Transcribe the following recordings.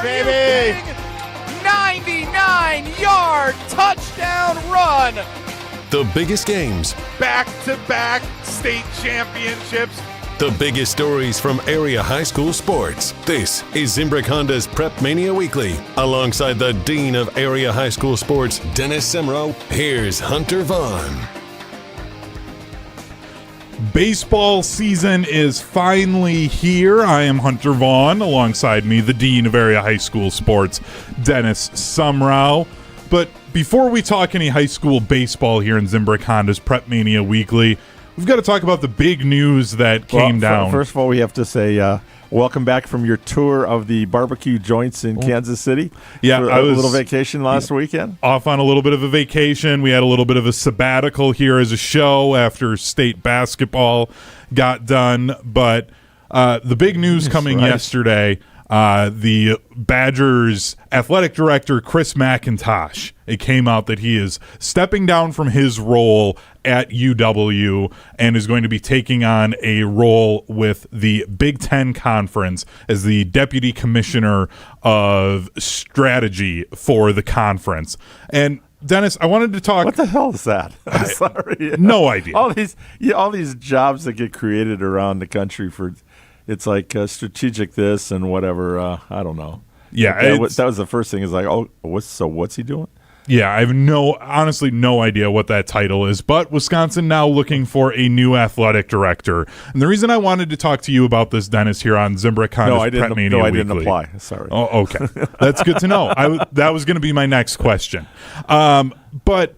baby! 99-yard touchdown run! The biggest games. Back-to-back state championships. The biggest stories from area high school sports. This is Zimbrick Honda's PrepMania Weekly. Alongside the Dean of Area High School Sports, Dennis Semrau, here's Hunter Vaughn. Baseball season is finally here. I am Hunter Vaughn. Alongside me, the Dean of Area High School Sports, Dennis Semrau. But before we talk any high school baseball here in Zimbrick Honda's PrepMania Weekly, we've got to talk about the big news that came down. First of all, we have to say welcome back from your tour of the barbecue joints in Kansas City. Yeah, I was a little vacation last weekend. Off on a little bit of a vacation. We had a little bit of a sabbatical here as a show after state basketball got done. But the big news coming yesterday, the Badgers athletic director, Chris McIntosh, it came out that he is stepping down from his role at UW and is going to be taking on a role with the Big Ten Conference as the deputy commissioner of strategy for the conference. And Dennis, I wanted to talk. What the hell is that? I'm sorry. No idea. All these jobs that get created around the country for, it's like strategic this and whatever. I don't know. Yeah, that was the first thing. Is like, what's he doing? Yeah, I have honestly no idea what that title is, but Wisconsin now looking for a new athletic director. And the reason I wanted to talk to you about this, Dennis, here on Zimbrick Honda's PrepMania Weekly. I didn't apply. Sorry. Oh, okay. That's good to know. That was going to be my next question. But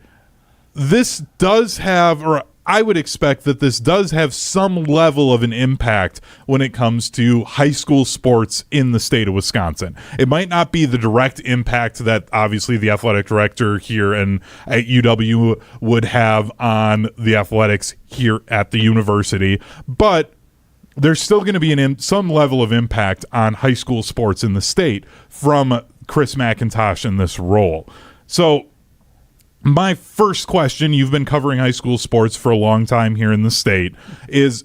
this does have, or I would expect that this does have some level of an impact when it comes to high school sports in the state of Wisconsin. It might not be the direct impact that obviously the athletic director here and at UW would have on the athletics here at the university, but there's still going to be some level of impact on high school sports in the state from Chris McIntosh in this role. So my first question, you've been covering high school sports for a long time here in the state, is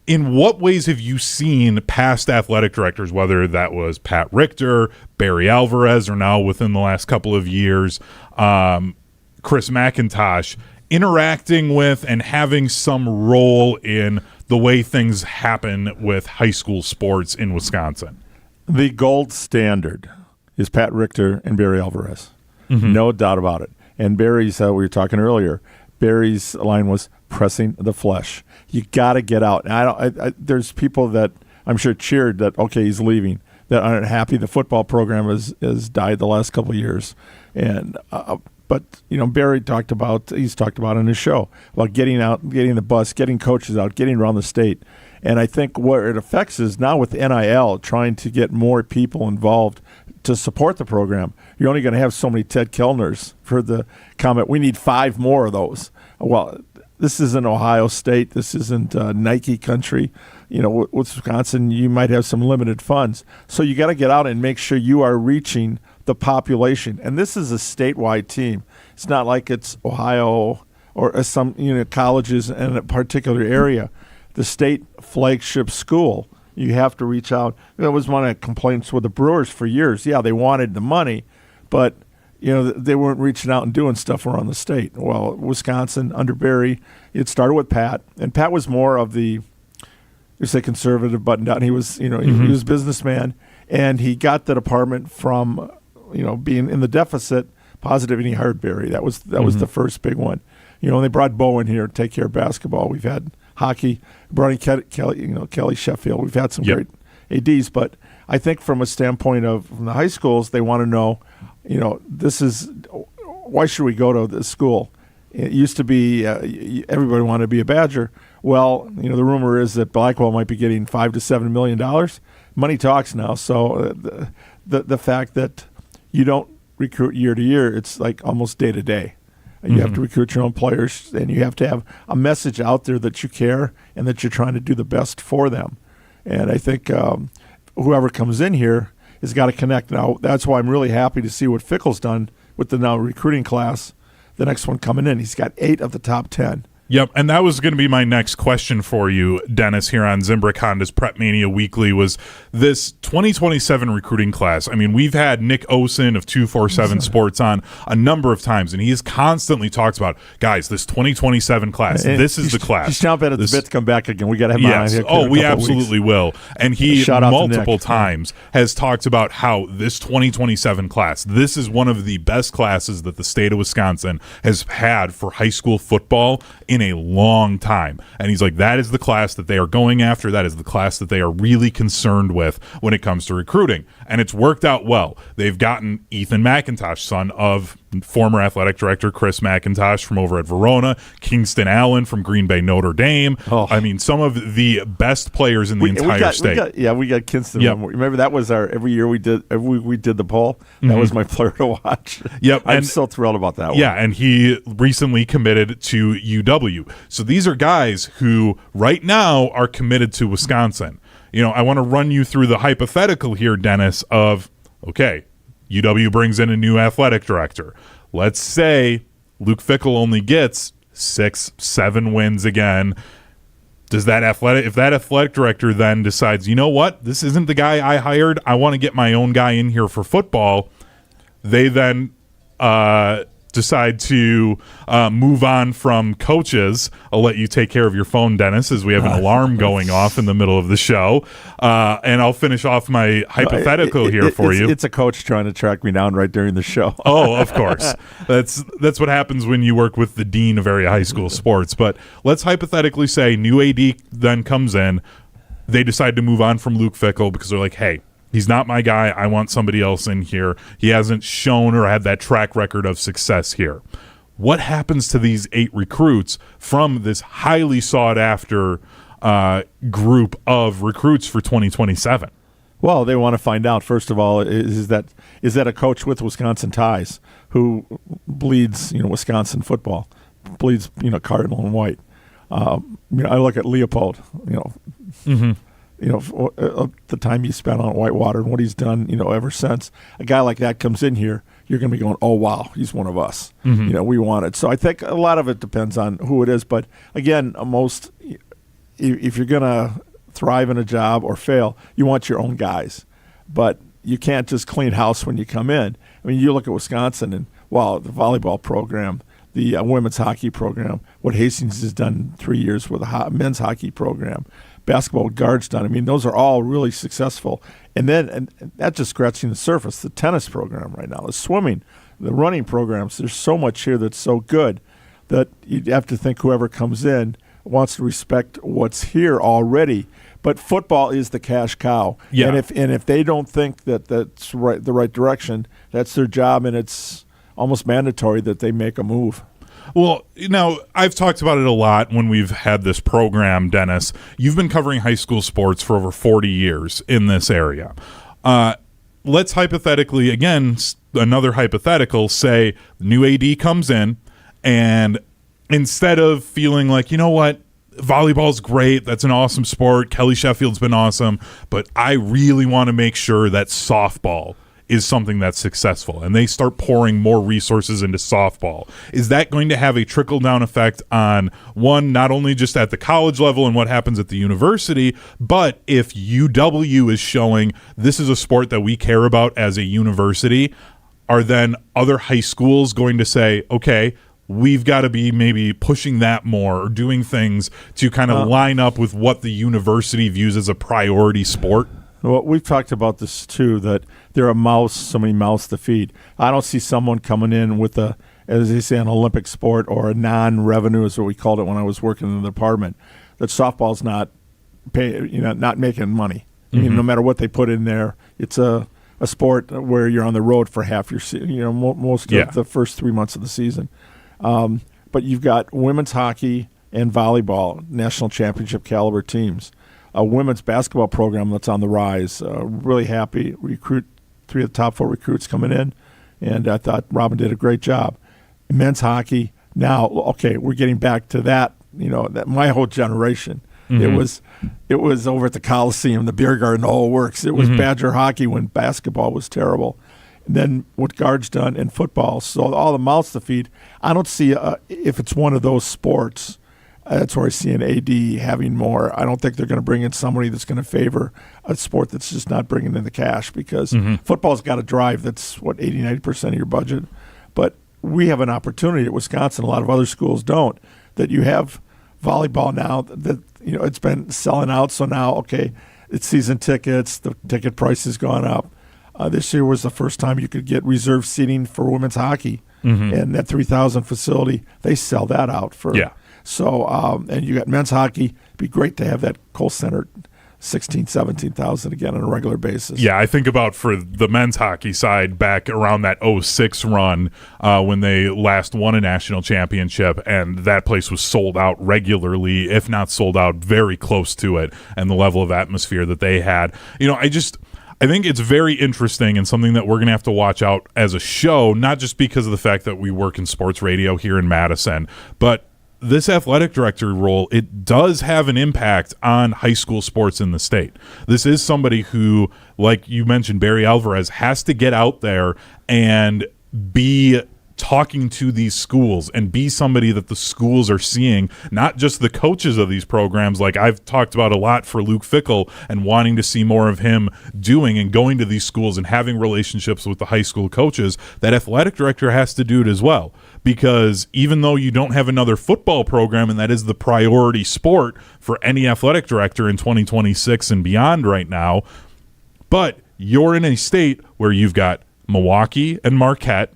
in what ways have you seen past athletic directors, whether that was Pat Richter, Barry Alvarez, or now within the last couple of years, Chris McIntosh, interacting with and having some role in the way things happen with high school sports in Wisconsin? The gold standard is Pat Richter and Barry Alvarez. Mm-hmm. No doubt about it. And Barry's, we were talking earlier, Barry's line was pressing the flesh. You got to get out. And there's people that I'm sure cheered that, okay, he's leaving, that aren't happy. The football program has died the last couple of years. And but, Barry he's talked about in his show, about getting out, getting the bus, getting coaches out, getting around the state. And I think what it affects is now with NIL, trying to get more people involved to support the program. You're only going to have so many Ted Kellners for the comment, we need 5 more of those. Well, this isn't Ohio State. This isn't Nike country. With Wisconsin, you might have some limited funds. So you got to get out and make sure you are reaching the population. And this is a statewide team. It's not like it's Ohio or some colleges in a particular area. The state flagship school, you have to reach out. That was one of the complaints with the Brewers for years. Yeah, they wanted the money, but they weren't reaching out and doing stuff around the state. Well, Wisconsin under Barry, it started with Pat, and Pat was more of the, conservative button down. He was, he was a businessman, and he got the department from, being in the deficit positive, and he hired Barry. That was the first big one. And they brought Bo in here to take care of basketball. We've had hockey, brought in Kelly Sheffield. We've had some great ADs, but I think from a standpoint from the high schools, they want to know, this is, why should we go to this school? It used to be everybody wanted to be a Badger. Well, the rumor is that Blackwell might be getting $5 to $7 million. Money talks now. So the fact that you don't recruit year to year, it's like almost day to day. You have to recruit your own players, and you have to have a message out there that you care and that you're trying to do the best for them. And I think whoever comes in here has got to connect. Now, that's why I'm really happy to see what Fickle's done with the now recruiting class, the next one coming in. He's got 8 of the top 10 Yep, and that was going to be my next question for you, Dennis, here on Zimbrick Honda's PrepMania Weekly, was this 2027 recruiting class. I mean, we've had Nick Osen of 247 Sports on a number of times, and he has constantly talked about, guys, this 2027 class, this is the class. He's chomping at the bit to come back again. We got to have him on here. Oh, we absolutely will. And he multiple times has talked about how this 2027 class, this is one of the best classes that the state of Wisconsin has had for high school football in a long time. And he's like, that is the class that they are going after. That is the class that they are really concerned with when it comes to recruiting. And it's worked out well. They've gotten Ethan McIntosh, son of former athletic director Chris McIntosh from over at Verona, Kingston Allen from Green Bay Notre Dame. I mean, some of the best players in the entire state. We got Kingston. Yep. Remember, that was our every year we did the poll. That was my player to watch. Yep, I'm so thrilled about that one. Yeah, and he recently committed to UW. So these are guys who right now are committed to Wisconsin. You know, I want to run you through the hypothetical here, Dennis, of, okay, UW brings in a new athletic director. Let's say Luke Fickell only gets 6-7 wins again. Does that if that athletic director then decides, you know what, this isn't the guy I hired, I want to get my own guy in here for football, they then decide to move on from coaches. I'll let you take care of your phone, Dennis, as we have an alarm going off in the middle of the show. And I'll finish off my hypothetical here for you. It's a coach trying to track me down right during the show. Oh, of course. That's what happens when you work with the dean of area high school sports. But let's hypothetically say new AD then comes in. They decide to move on from Luke Fickell because they're like, hey, he's not my guy. I want somebody else in here. He hasn't shown or had that track record of success here. What happens to these 8 recruits from this highly sought-after group of recruits for 2027? Well, they want to find out, first of all, is that a coach with Wisconsin ties who bleeds, Wisconsin football, bleeds, Cardinal and white. I look at Leopold, the time he spent on Whitewater and what he's done, ever since. A guy like that comes in here, you're going to be going, oh, wow, he's one of us. We want it. So I think a lot of it depends on who it is. But, again, if you're going to thrive in a job or fail, you want your own guys. But you can't just clean house when you come in. I mean, you look at Wisconsin and, the volleyball program, the women's hockey program, what Hastings has done 3 years with a men's hockey program, basketball guards done. I mean, those are all really successful. And that's just scratching the surface. The tennis program right now, the swimming, the running programs, there's so much here that's so good that you have to think whoever comes in wants to respect what's here already. But football is the cash cow. Yeah. And if they don't think that that's the right direction, that's their job, and it's almost mandatory that they make a move. Well, I've talked about it a lot when we've had this program, Dennis. You've been covering high school sports for over 40 years in this area. Let's hypothetically, again, another hypothetical, say the new AD comes in, and instead of feeling like, you know what, volleyball's great, that's an awesome sport, Kelly Sheffield's been awesome, but I really want to make sure that softball is something that's successful, and they start pouring more resources into softball. Is that going to have a trickle-down effect on, one, not only just at the college level and what happens at the university, but if UW is showing this is a sport that we care about as a university, are then other high schools going to say, okay, we've got to be maybe pushing that more or doing things to kind of line up with what the university views as a priority sport? Well, we've talked about this too, that there are so many mouths to feed. I don't see someone coming in with as they say, an Olympic sport or a non-revenue is what we called it when I was working in the department, that softball's not making money. I mean, no matter what they put in there, it's a sport where you're on the road for half your most of the first 3 months of the season. But you've got women's hockey and volleyball, national championship caliber teams. A women's basketball program that's on the rise. Really happy. 3 of the top 4 recruits coming in, and I thought Robin did a great job. Men's hockey, now, okay, we're getting back to that, that my whole generation. It was over at the Coliseum, the beer garden, the whole works. It was Badger hockey when basketball was terrible. And then what Guard's done in football, so all the mouths to feed. I don't see if it's one of those sports That's where I see an AD having more. I don't think they're going to bring in somebody that's going to favor a sport that's just not bringing in the cash, because football's got a drive that's, 80-90% of your budget. But we have an opportunity at Wisconsin, a lot of other schools don't, that you have volleyball now that it's been selling out. So now, okay, it's season tickets. The ticket price has gone up. This year was the first time you could get reserved seating for women's hockey. And that 3,000 facility, they sell that out for. Yeah. So, and you got men's hockey. It'd be great to have that Kohl Center 16,000, 17,000 again on a regular basis. Yeah, I think about for the men's hockey side back around that 06 run when they last won a national championship, and that place was sold out regularly, if not sold out very close to it, and the level of atmosphere that they had. I think it's very interesting and something that we're going to have to watch out as a show, not just because of the fact that we work in sports radio here in Madison, but this athletic director role, it does have an impact on high school sports in the state. This is somebody who, like you mentioned, Barry Alvarez, has to get out there and be talking to these schools and be somebody that the schools are seeing, not just the coaches of these programs, like I've talked about a lot for Luke Fickle and wanting to see more of him doing and going to these schools and having relationships with the high school coaches. That athletic director has to do it as well, because even though you don't have another football program, and that is the priority sport for any athletic director in 2026 and beyond right now, but you're in a state where you've got Milwaukee and Marquette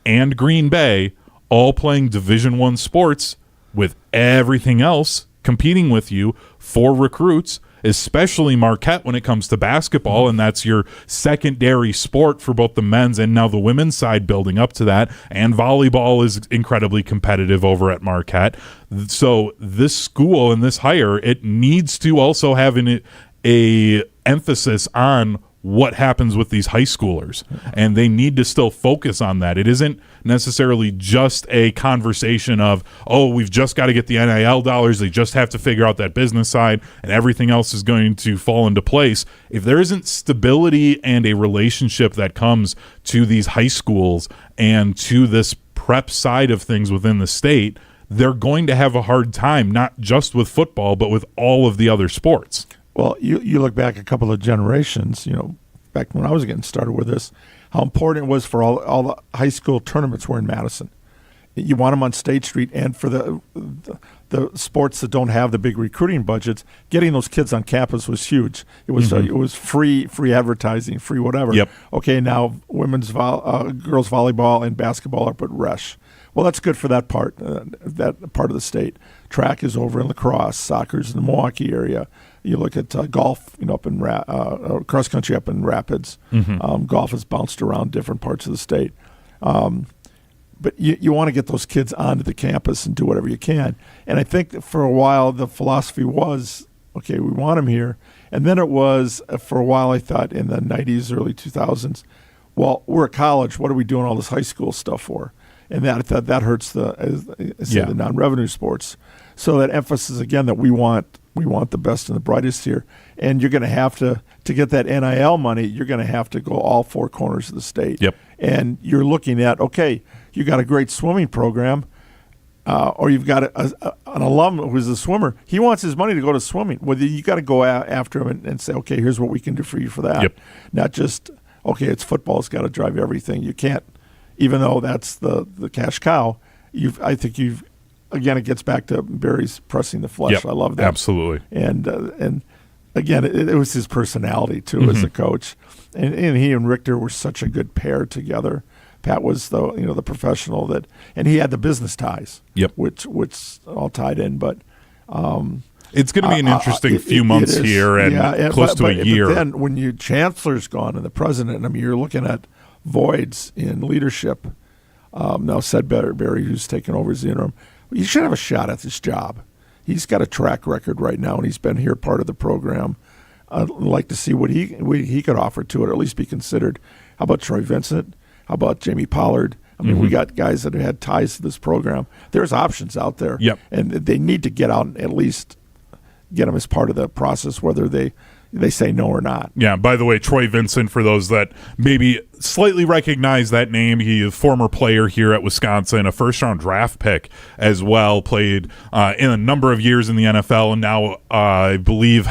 and Green Bay all playing Division I sports, with everything else competing with you for recruits, especially Marquette when it comes to basketball, and that's your secondary sport for both the men's and now the women's side building up to that, and volleyball is incredibly competitive over at Marquette. So this school and this hire, it needs to also have a emphasis on what happens with these high schoolers, and they need to still focus on that. It isn't necessarily just a conversation of, oh, we've just got to get the NIL dollars, they just have to figure out that business side, and everything else is going to fall into place. If there isn't stability and a relationship that comes to these high schools and to this prep side of things within the state, they're going to have a hard time, not just with football, but with all of the other sports. Well, you look back a couple of generations, back when I was getting started with this, how important it was for all the high school tournaments were in Madison. You want them on State Street, and for the sports that don't have the big recruiting budgets, getting those kids on campus was huge. It was it was free advertising, free whatever. Yep. Okay, now girls volleyball and basketball are up at Resch. Well, that's good for that part of the state. Track is over in lacrosse. Soccer's in the Milwaukee area. You look at golf, up in cross country up in Rapids. Golf has bounced around different parts of the state. But you want to get those kids onto the campus and do whatever you can. And I think that for a while the philosophy was, okay, we want them here. And then it was, for a while I thought in the 90s, early 2000s, well, we're a college. What are we doing all this high school stuff for? And that, I thought that hurts the non-revenue sports. So that emphasis again that we want the best and the brightest here, and you're going to have to get that NIL money. You're going to have to go all four corners of the state. Yep. And you're looking at, okay, you got a great swimming program, or you've got an alum who's a swimmer. He wants his money to go to swimming. Well, you got to go after him and say, okay, here's what we can do for you for that. Yep. Not just, okay, it's football. It's got to drive everything. You can't, even though that's the cash cow. Again, it gets back to Barry's pressing the flesh. Yep, I love that. Absolutely. And again, it was his personality too as a coach, and he and Richter were such a good pair together. Pat was the professional and he had the business ties. Yep. Which all tied in, but. It's going to be an interesting few months here and close to a year. But then when Chancellor's gone and the president, you're looking at voids in leadership. Now said Barry, who's taken over as the interim, you should have a shot at this job. He's got a track record right now, and he's been here part of the program. I'd like to see what he could offer to it, or at least be considered. How about Troy Vincent? How about Jamie Pollard? We got guys that have had ties to this program. There's options out there. Yep. And they need to get out and at least get them as part of the process, whether they they say no or not. Yeah, by the way, Troy Vincent, for those that maybe slightly recognize that name, he is a former player here at Wisconsin, a first-round draft pick as well, played in a number of years in the NFL, and now I believe...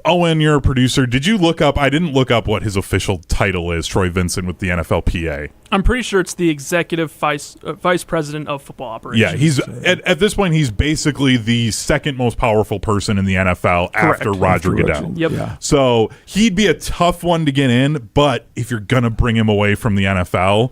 Owen, you're a producer. Did you look up? I didn't look up what his official title is, Troy Vincent, with the NFLPA. I'm pretty sure it's the executive vice president of football operations. Yeah, he's at this point, he's basically the second most powerful person in the NFL after Roger Goodell. Yep. Yeah. So he'd be a tough one to get in, but if you're going to bring him away from the NFL,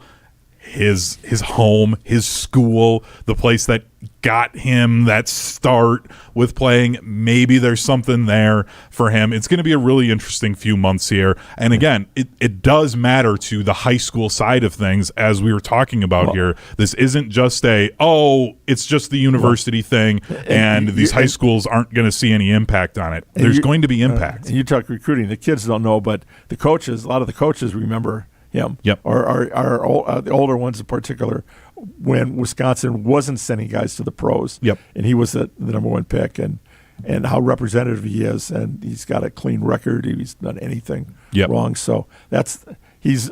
his home, his school, the place that got him that start with playing, maybe there's something there for him. It's going to be a really interesting few months here. And again, it does matter to the high school side of things, as we were talking about here. This isn't just it's just the university thing, and these high schools aren't going to see any impact on it. There's going to be impact. You talk recruiting. The kids don't know, but a lot of the coaches remember him. Yep. Or the older ones in particular, when Wisconsin wasn't sending guys to the pros. Yep. And he was the number one pick, and how representative he is, and he's got a clean record. He's done anything wrong. So he's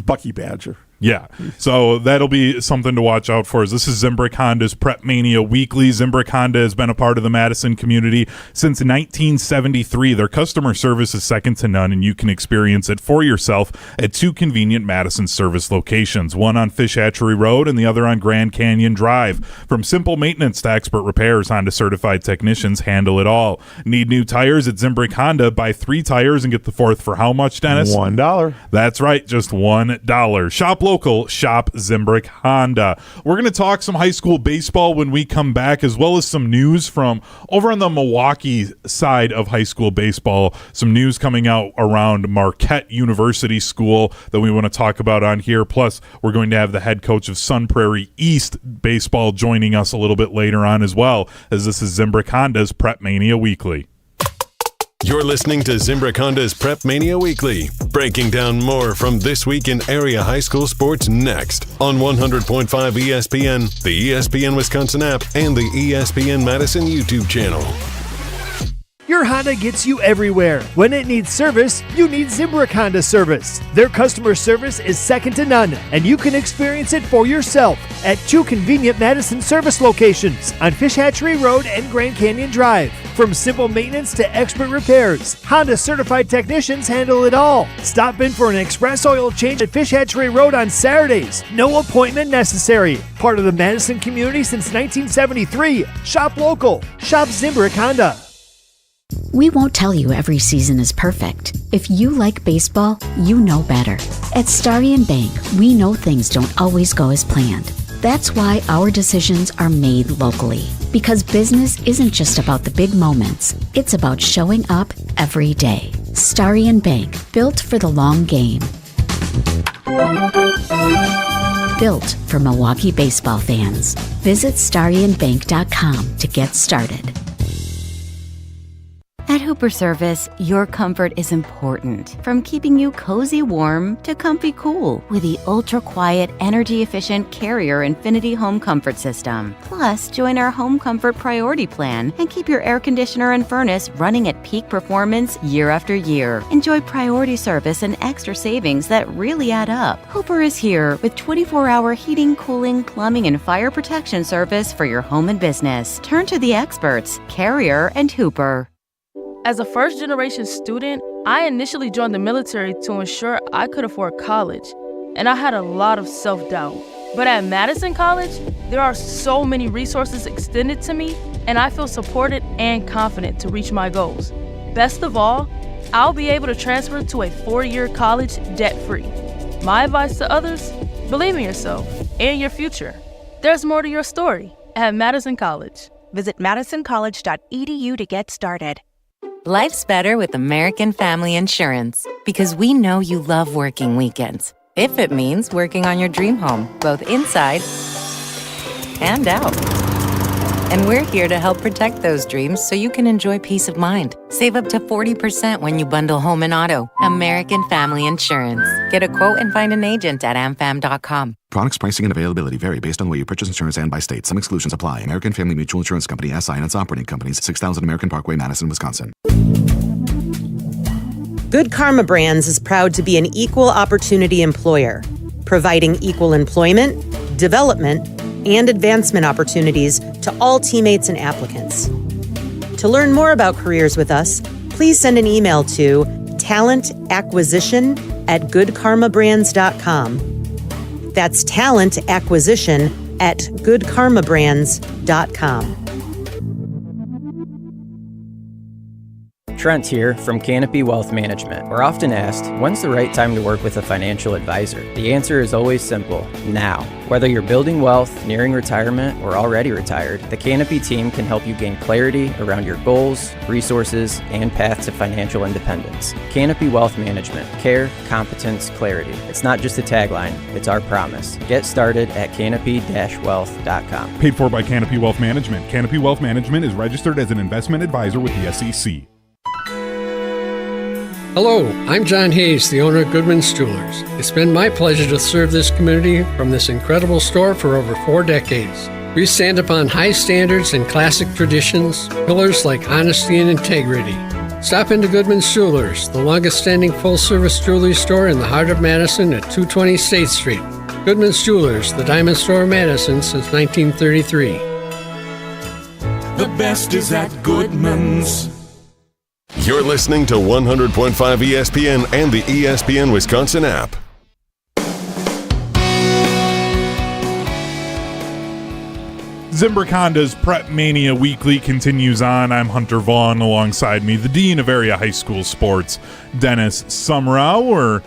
Bucky Badger. Yeah, so that'll be something to watch out for. This is Zimbrick Honda's PrepMania Weekly. Zimbrick Honda has been a part of the Madison community since 1973. Their customer service is second to none, and you can experience it for yourself at two convenient Madison service locations, one on Fish Hatchery Road and the other on Grand Canyon Drive. From simple maintenance to expert repairs, Honda certified technicians handle it all. Need new tires at Zimbrick Honda? Buy 3 tires and get the 4th for how much, Dennis? $1. That's right, just $1. Shop local, shop Zimbrick Honda. We're going to talk some high school baseball when we come back, as well as some news from over on the Milwaukee side of high school baseball. Some news coming out around Marquette University School that we want to talk about on here. Plus, we're going to have the head coach of Sun Prairie East baseball joining us a little bit later on as well, as this is Zimbrick Honda's PrepMania Weekly. You're listening to Zimbrick Honda's PrepMania Weekly, breaking down more from this week in area high school sports next on 100.5 ESPN, the ESPN Wisconsin app, and the ESPN Madison YouTube channel. Your Honda gets you everywhere. When it needs service, you need Zimbrick Honda service. Their customer service is second to none, and you can experience it for yourself at two convenient Madison service locations on Fish Hatchery Road and Grand Canyon Drive. From simple maintenance to expert repairs, Honda certified technicians handle it all. Stop in for an express oil change at Fish Hatchery Road on Saturdays. No appointment necessary. Part of the Madison community since 1973. Shop local. Shop Zimbrick Honda. We won't tell you every season is perfect. If you like baseball, you know better. At Starion Bank, we know things don't always go as planned. That's why our decisions are made locally. Because business isn't just about the big moments. It's about showing up every day. Starion Bank, built for the long game. Built for Milwaukee baseball fans. Visit StarionBank.com to get started. At Hooper Service, your comfort is important. From keeping you cozy warm to comfy cool with the ultra-quiet, energy-efficient Carrier Infinity Home Comfort System. Plus, join our Home Comfort Priority Plan and keep your air conditioner and furnace running at peak performance year after year. Enjoy priority service and extra savings that really add up. Hooper is here with 24-hour heating, cooling, plumbing, and fire protection service for your home and business. Turn to the experts, Carrier and Hooper. As a first-generation student, I initially joined the military to ensure I could afford college, and I had a lot of self-doubt. But at Madison College, there are so many resources extended to me, and I feel supported and confident to reach my goals. Best of all, I'll be able to transfer to a 4-year college debt-free. My advice to others, believe in yourself and your future. There's more to your story at Madison College. Visit madisoncollege.edu to get started. Life's better with American Family Insurance because we know you love working weekends. If it means working on your dream home, both inside and out. And we're here to help protect those dreams so you can enjoy peace of mind. Save up to 40% when you bundle home and auto. American Family Insurance. Get a quote and find an agent at amfam.com. Products, pricing, and availability vary based on the way you purchase insurance and by state. Some exclusions apply. American Family Mutual Insurance Company, SI, and its operating companies, 6000 American Parkway, Madison, Wisconsin. Good Karma Brands is proud to be an equal opportunity employer, providing equal employment, development, and advancement opportunities to all teammates and applicants. To learn more about careers with us, please send an email to talentacquisition@goodkarmabrands.com. That's talentacquisition@goodkarmabrands.com. Trent here from Canopy Wealth Management. We're often asked, when's the right time to work with a financial advisor? The answer is always simple, now. Whether you're building wealth, nearing retirement, or already retired, the Canopy team can help you gain clarity around your goals, resources, and path to financial independence. Canopy Wealth Management. Care, competence, clarity. It's not just a tagline, it's our promise. Get started at canopy-wealth.com. Paid for by Canopy Wealth Management. Canopy Wealth Management is registered as an investment advisor with the SEC. Hello, I'm John Hayes, the owner of Goodman's Jewelers. It's been my pleasure to serve this community from this incredible store for over 4 decades. We stand upon high standards and classic traditions, pillars like honesty and integrity. Stop into Goodman's Jewelers, the longest-standing full-service jewelry store in the heart of Madison at 220 State Street. Goodman's Jewelers, the diamond store of Madison since 1933. The best is at Goodman's. You're listening to 100.5 ESPN and the ESPN Wisconsin app. Zimbrick Honda's PrepMania Weekly continues on. I'm Hunter Vaughn. Alongside me, the Dean of Area High School Sports, Dennis Semrau. We're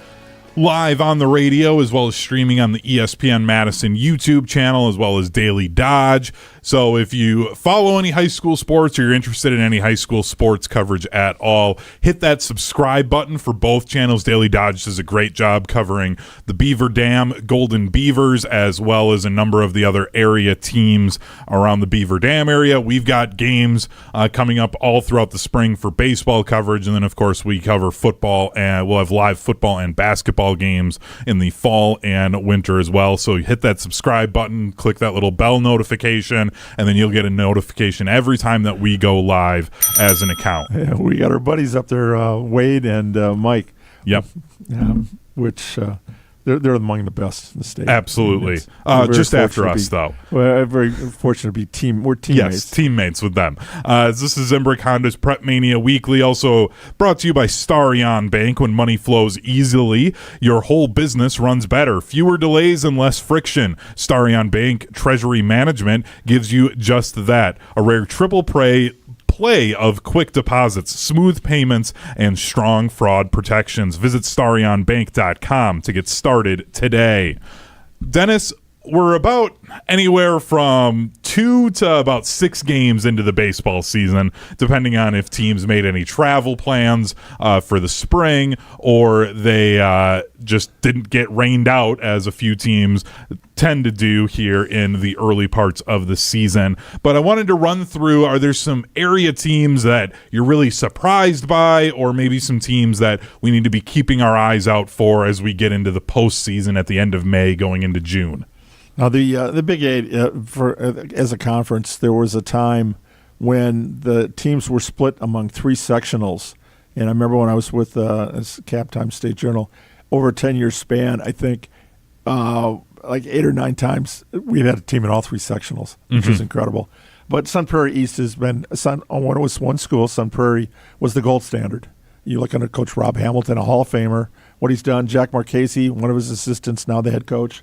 live on the radio as well as streaming on the ESPN Madison YouTube channel as well as Daily Dodge. So if you follow any high school sports or you're interested in any high school sports coverage at all, hit that subscribe button for both channels. Daily Dodge does a great job covering the Beaver Dam Golden Beavers as well as a number of the other area teams around the Beaver Dam area. We've got games coming up all throughout the spring for baseball coverage, and then of course we cover football, and we'll have live football and basketball games in the fall and winter as well. So hit that subscribe button, click that little bell notification, and then you'll get a notification every time that we go live as an account. Yeah, we got our buddies up there, Wade and Mike. Yep. Which they're among the best in the state. Absolutely. Just after us, though. We're very fortunate to be we're teammates. Yes, teammates with them. This is Zimbrick Honda's PrepMania Weekly, also brought to you by Starion Bank. When money flows easily, your whole business runs better. Fewer delays and less friction. Starion Bank Treasury Management gives you just that. A rare triple play of quick deposits, smooth payments, and strong fraud protections. Visit starionbank.com to get started today. Dennis, we're about anywhere from 2 to about 6 games into the baseball season, depending on if teams made any travel plans for the spring or they just didn't get rained out, as a few teams tend to do here in the early parts of the season. But I wanted to run through, are there some area teams that you're really surprised by, or maybe some teams that we need to be keeping our eyes out for as we get into the postseason at the end of May going into June? Now, the Big Eight, as a conference, there was a time when the teams were split among 3 sectionals. And I remember when I was with Cap Time State Journal, over a 10-year span, I think like 8 or 9 times we've had a team in all 3 sectionals, which is incredible. But Sun Prairie East has been, when it was one school, Sun Prairie was the gold standard. You look at Coach Rob Hamilton, a Hall of Famer, what he's done. Jack Marchese, one of his assistants, now the head coach.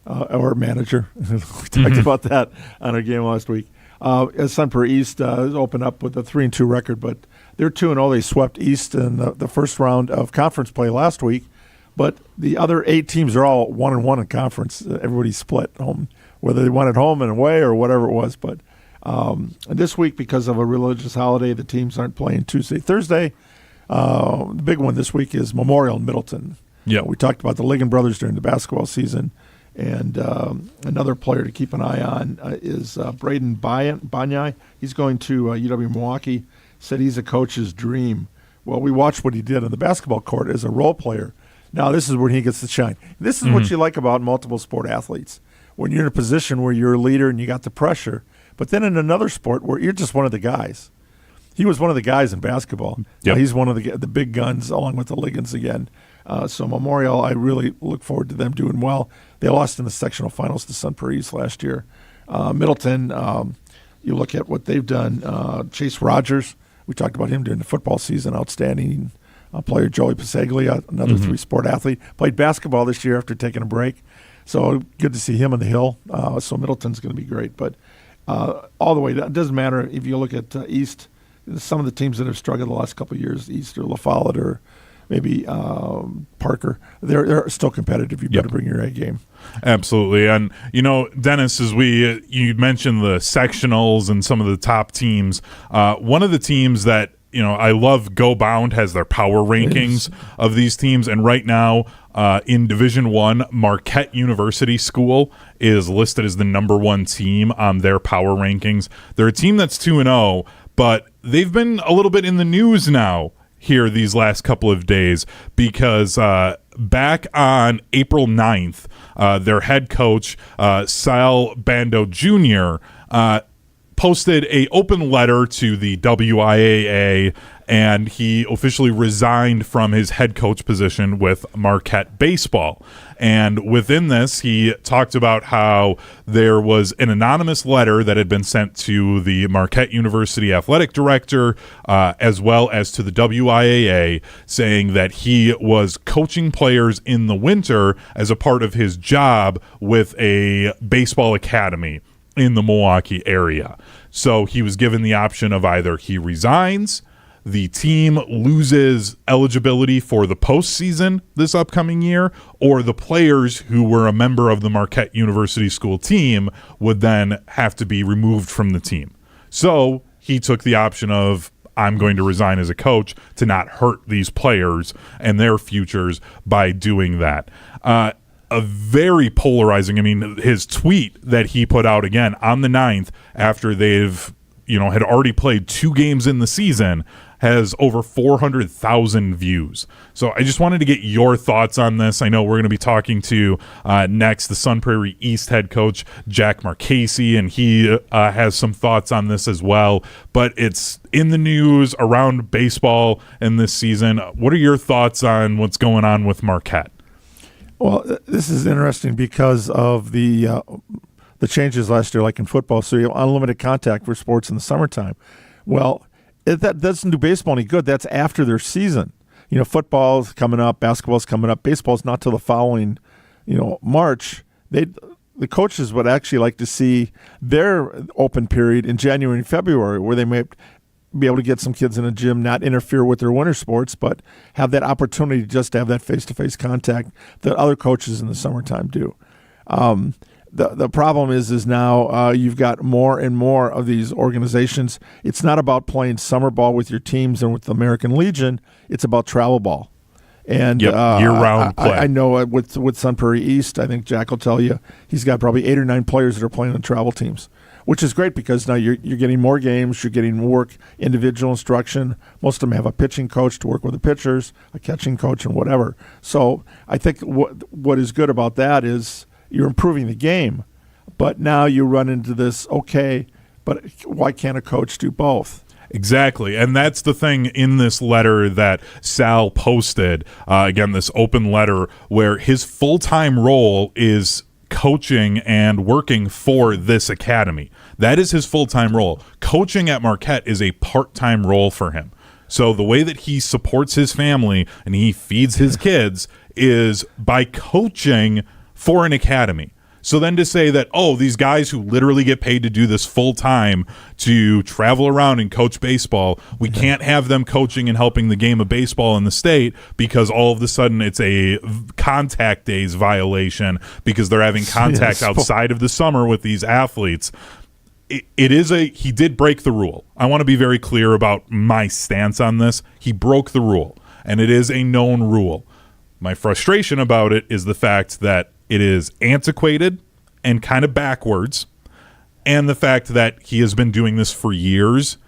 Or manager. We talked about that on a game last week. Sun Prairie East opened up with a 3-2 record, but they're 2-0. They swept East in the first round of conference play last week. But the other 8 teams are all 1-1 in conference. Everybody's split home, whether they won at home and away or whatever it was. But this week, because of a religious holiday, the teams aren't playing Tuesday, Thursday. The big one this week is Memorial in Middleton. Yeah, we talked about the Ligon brothers during the basketball season. And another player to keep an eye on is Braden Banyai. He's going to UW Milwaukee. Said he's a coach's dream. Well, we watched what he did on the basketball court as a role player. Now this is when he gets to shine. This is what you like about multiple sport athletes. When you're in a position where you're a leader and you got the pressure, but then in another sport where you're just one of the guys. He was one of the guys in basketball. Yep. He's one of the big guns along with the Liggins again. So Memorial, I really look forward to them doing well. They lost in the sectional finals to Sun Prairie East last year. Middleton, you look at what they've done. Chase Rogers, we talked about him during the football season, outstanding player. Joey Pasaglia, another three-sport athlete, played basketball this year after taking a break. So good to see him on the hill. So Middleton's going to be great. But all the way, it doesn't matter if you look at East, some of the teams that have struggled the last couple of years, East or La Follette or maybe Parker, they're still competitive. You better bring your A game. Absolutely. And, Dennis, as you mentioned the sectionals and some of the top teams, one of the teams that, I love Go Bound has their power rankings of these teams. And right now in Division I, Marquette University School is listed as the number 1 team on their power rankings. They're a team that's 2-0, but they've been a little bit in the news now here these last couple of days because back on April 9th, their head coach, Sal Bando Jr., posted a open letter to the WIAA, and he officially resigned from his head coach position with Marquette baseball. And within this, he talked about how there was an anonymous letter that had been sent to the Marquette University athletic director, as well as to the WIAA, saying that he was coaching players in the winter as a part of his job with a baseball academy in the Milwaukee area. So he was given the option of either he resigns, the team loses eligibility for the postseason this upcoming year, or the players who were a member of the Marquette University School team would then have to be removed from the team. So he took the option of, I'm going to resign as a coach to not hurt these players and their futures by doing that. A very polarizing, his tweet that he put out again on the 9th after they've, had already played 2 games in the season has over 400,000 views. So I just wanted to get your thoughts on this. I know we're going to be talking to next the Sun Prairie East head coach, Jack Marchese, and he has some thoughts on this as well. But it's in the news around baseball in this season. What are your thoughts on what's going on with Marquette? Well, this is interesting because of the changes last year, like in football. So you have unlimited contact for sports in the summertime. Well, that doesn't do baseball any good. That's after their season. Football's coming up, basketball's coming up. Baseball's not till the following, March. The coaches would actually like to see their open period in January and February, where they may be able to get some kids in a gym, not interfere with their winter sports, but have that opportunity just to have that face-to-face contact that other coaches in the summertime do. The problem is now you've got more and more of these organizations. It's not about playing summer ball with your teams and with the American Legion. It's about travel ball. And year-round play. I know with Sun Prairie East, I think Jack will tell you, he's got probably 8 or 9 players that are playing on travel teams, which is great because now you're getting more games, you're getting more individual instruction. Most of them have a pitching coach to work with the pitchers, a catching coach, and whatever. So I think what is good about that is you're improving the game, but now you run into this, okay, but why can't a coach do both? Exactly, and that's the thing in this letter that Sal posted, again, this open letter where his full-time role is coaching and working for this academy. That is his full-time role. Coaching at Marquette is a part-time role for him. So the way that he supports his family and he feeds his kids is by coaching for an academy. So then to say that, these guys who literally get paid to do this full time to travel around and coach baseball, we can't have them coaching and helping the game of baseball in the state because all of a sudden it's a contact days violation because they're having contact outside of the summer with these athletes. He did break the rule. I want to be very clear about my stance on this. He broke the rule, and it is a known rule. My frustration about it is the fact that it is antiquated and kind of backwards, and the fact that he has been doing this for years,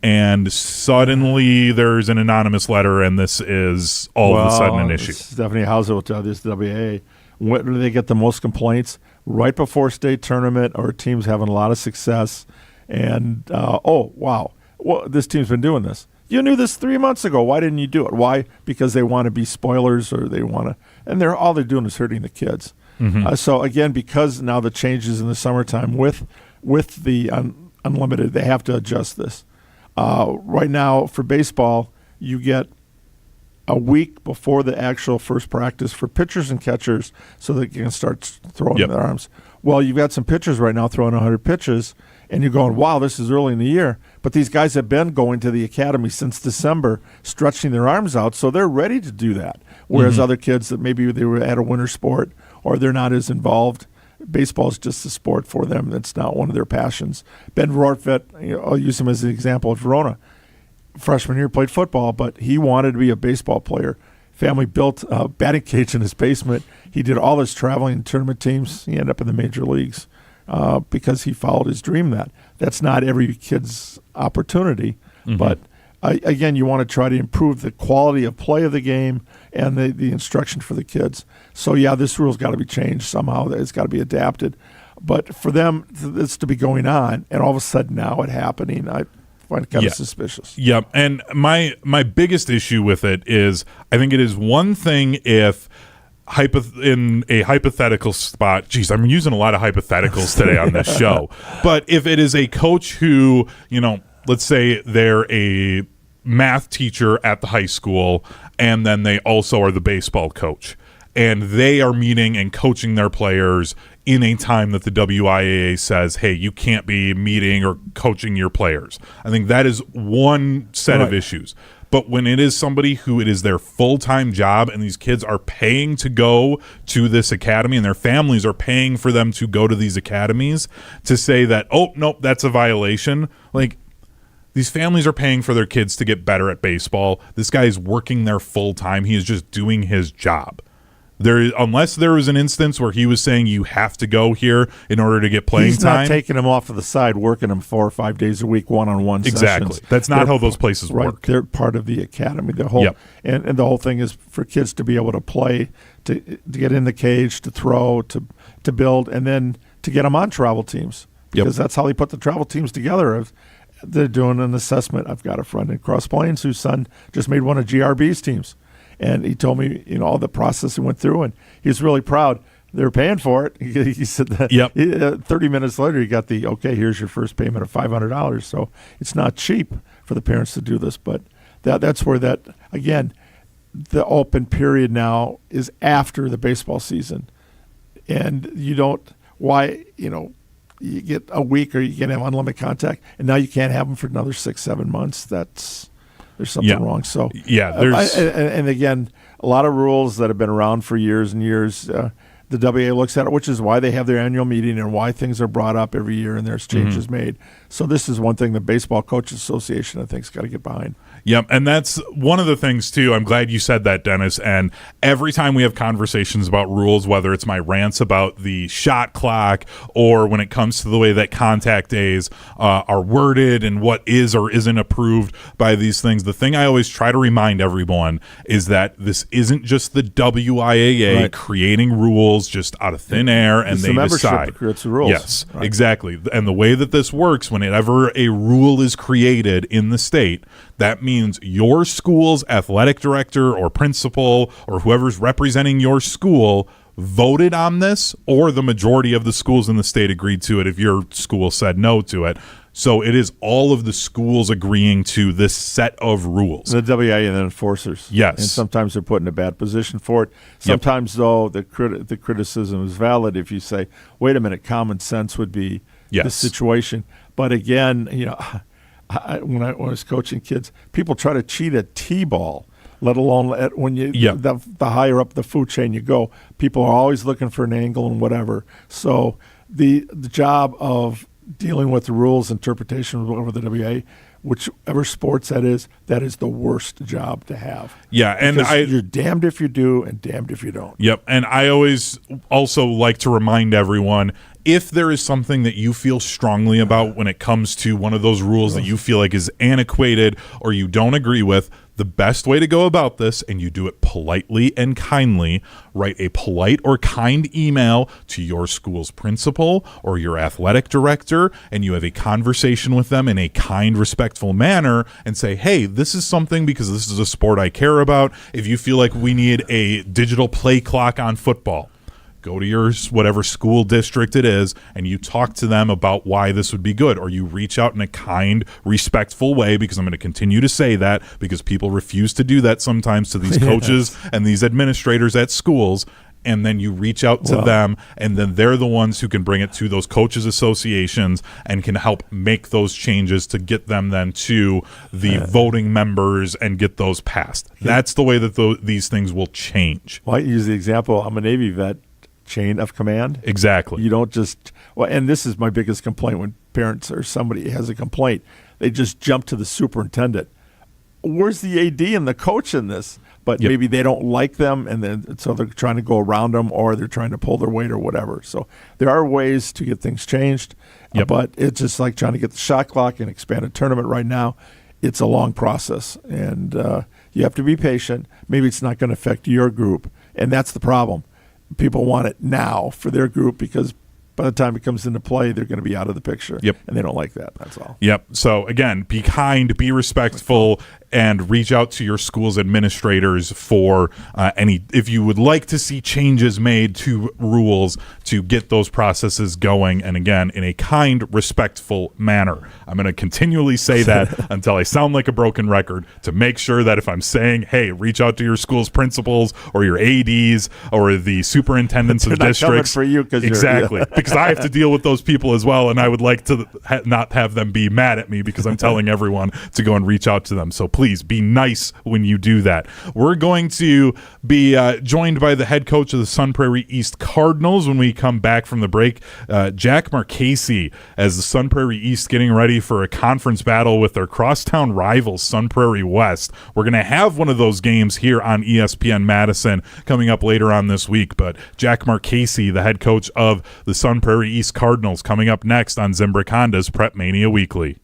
and suddenly there's an anonymous letter, and this is all of a sudden an issue. Stephanie Hauser will tell this WA. When do they get the most complaints? Right before state tournament or teams having a lot of success. And, well, this team's been doing this. You knew this 3 months ago. Why didn't you do it? Why? Because they want to be spoilers, or they want to, and all they're doing is hurting the kids. So again, because now the changes in the summertime with the unlimited, they have to adjust this. Right now for baseball, you get a week before the actual first practice for pitchers and catchers so that you can start throwing their arms. Well, you've got some pitchers right now throwing 100 pitches, and you're going, wow, this is early in the year. But these guys have been going to the academy since December, stretching their arms out, so they're ready to do that. Whereas other kids that maybe they were at a winter sport or they're not as involved, baseball is just a sport for them. It's not one of their passions. Ben Rortvedt, I'll use him as an example at Verona. Freshman year, played football, but he wanted to be a baseball player. Family built a batting cage in his basement. He did all his traveling in tournament teams. He ended up in the major leagues because he followed his dream. That's not every kid's opportunity, but again, you want to try to improve the quality of play of the game and the instruction for the kids. So, yeah, this rule's got to be changed somehow. It's got to be adapted. But for them, this to be going on, and all of a sudden now it happening, I find it kind of suspicious. Yeah, and my biggest issue with it is I think it is one thing if in a hypothetical spot, geez, I'm using a lot of hypotheticals today on this show, but if it is a coach who, let's say they're a math teacher at the high school and then they also are the baseball coach, and they are meeting and coaching their players in a time that the WIAA says, hey, you can't be meeting or coaching your players. I think that is one set of issues. But when it is somebody who it is their full-time job and these kids are paying to go to this academy and their families are paying for them to go to these academies, to say that, oh, nope, that's a violation. Like, these families are paying for their kids to get better at baseball. This guy is working there full-time. He is just doing his job. Unless there was an instance where he was saying you have to go here in order to get playing time. He's not taking them off to the side, working them 4 or 5 days a week, one-on-one Exactly. sessions. That's not how those places work. They're part of the academy. The whole and the whole thing is for kids to be able to play, to get in the cage, to throw, to build, and then to get them on travel teams, because that's how they put the travel teams together. They're doing an assessment. I've got a friend in Cross Plains whose son just made one of GRB's teams. And he told me, all the process he went through, and he's really proud. They were paying for it. He said that 30 minutes later, he got here's your first payment of $500. So it's not cheap for the parents to do this. But that's where again, the open period now is after the baseball season. And you get a week or you can have unlimited contact, and now you can't have them for another 6-7 months. There's something wrong. So there's and again, a lot of rules that have been around for years and years. The WA looks at it, which is why they have their annual meeting and why things are brought up every year and there's changes made. So this is one thing the Baseball Coaches Association, I think, has got to get behind. Yep, and that's one of the things, too. I'm glad you said that, Dennis. And every time we have conversations about rules, whether it's my rants about the shot clock or when it comes to the way that contact days are worded and what is or isn't approved by these things, the thing I always try to remind everyone is that this isn't just the WIAA creating rules just out of thin air and they decide. That creates the rules. Yes, exactly. And the way that this works, whenever a rule is created in the state, that means your school's athletic director or principal or whoever's representing your school voted on this, or the majority of the schools in the state agreed to it if your school said no to it. So it is all of the schools agreeing to this set of rules. The WIA and the enforcers. Yes. And sometimes they're put in a bad position for it. Sometimes, though, the criticism is valid if you say, wait a minute, common sense would be the situation. But again, when I was coaching kids, people try to cheat at T-ball, let alone when the higher up the food chain you go. People are always looking for an angle and whatever. So the job of dealing with the rules, interpretation over the WA, whichever sports that is the worst job to have. Yeah, and you're damned if you do and damned if you don't. Yep, and I always also like to remind everyone, if there is something that you feel strongly about when it comes to one of those rules that you feel like is antiquated or you don't agree with, The best way to go about this, and you do it politely and kindly, write a polite or kind email to your school's principal or your athletic director, and you have a conversation with them in a kind, respectful manner and say, hey, this is something because this is a sport I care about. If you feel like we need a digital play clock on football, go to your whatever school district it is, and you talk to them about why this would be good, or you reach out in a kind, respectful way, because I'm going to continue to say that because people refuse to do that sometimes to these coaches and these administrators at schools, and then you reach out to them, and then they're the ones who can bring it to those coaches associations and can help make those changes to get them then to the voting members and get those passed. That's the way that these things will change. Well, I use the example, I'm a Navy vet, chain of command. Exactly. You don't just, and this is my biggest complaint when parents or somebody has a complaint, they just jump to the superintendent. Where's the AD and the coach in this? But maybe they don't like them, and then so they're trying to go around them, or they're trying to pull their weight or whatever. So there are ways to get things changed, but it's just like trying to get the shot clock in expanded tournament right now. It's a long process, and you have to be patient. Maybe it's not going to affect your group, and that's the problem. People want it now for their group because by the time it comes into play, they're going to be out of the picture. And they don't like that. That's all. So, again, be kind, be respectful, and reach out to your school's administrators for if you would like to see changes made to rules to get those processes going. And, again, in a kind, respectful manner. I'm going to continually say that until I sound like a broken record to make sure that if I'm saying, hey, reach out to your school's principals or your ADs or the superintendents of districts. For you exactly. Because I have to deal with those people as well, and I would like to not have them be mad at me because I'm telling everyone to go and reach out to them. So please be nice when you do that. We're going to be joined by the head coach of the Sun Prairie East Cardinals when we come back from the break, Jack Marchese, as the Sun Prairie East getting ready for a conference battle with their crosstown rivals, Sun Prairie West. We're going to have one of those games here on ESPN Madison coming up later on this week, but Jack Marchese, the head coach of the Sun Prairie East Cardinals, coming up next on Zimbrick Honda's PrepMania Weekly.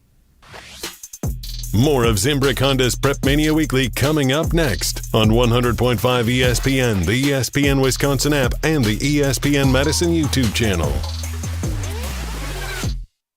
More of Zimbrick Honda's PrepMania Weekly coming up next on 100.5 ESPN, the ESPN Wisconsin app, and the ESPN Madison YouTube channel.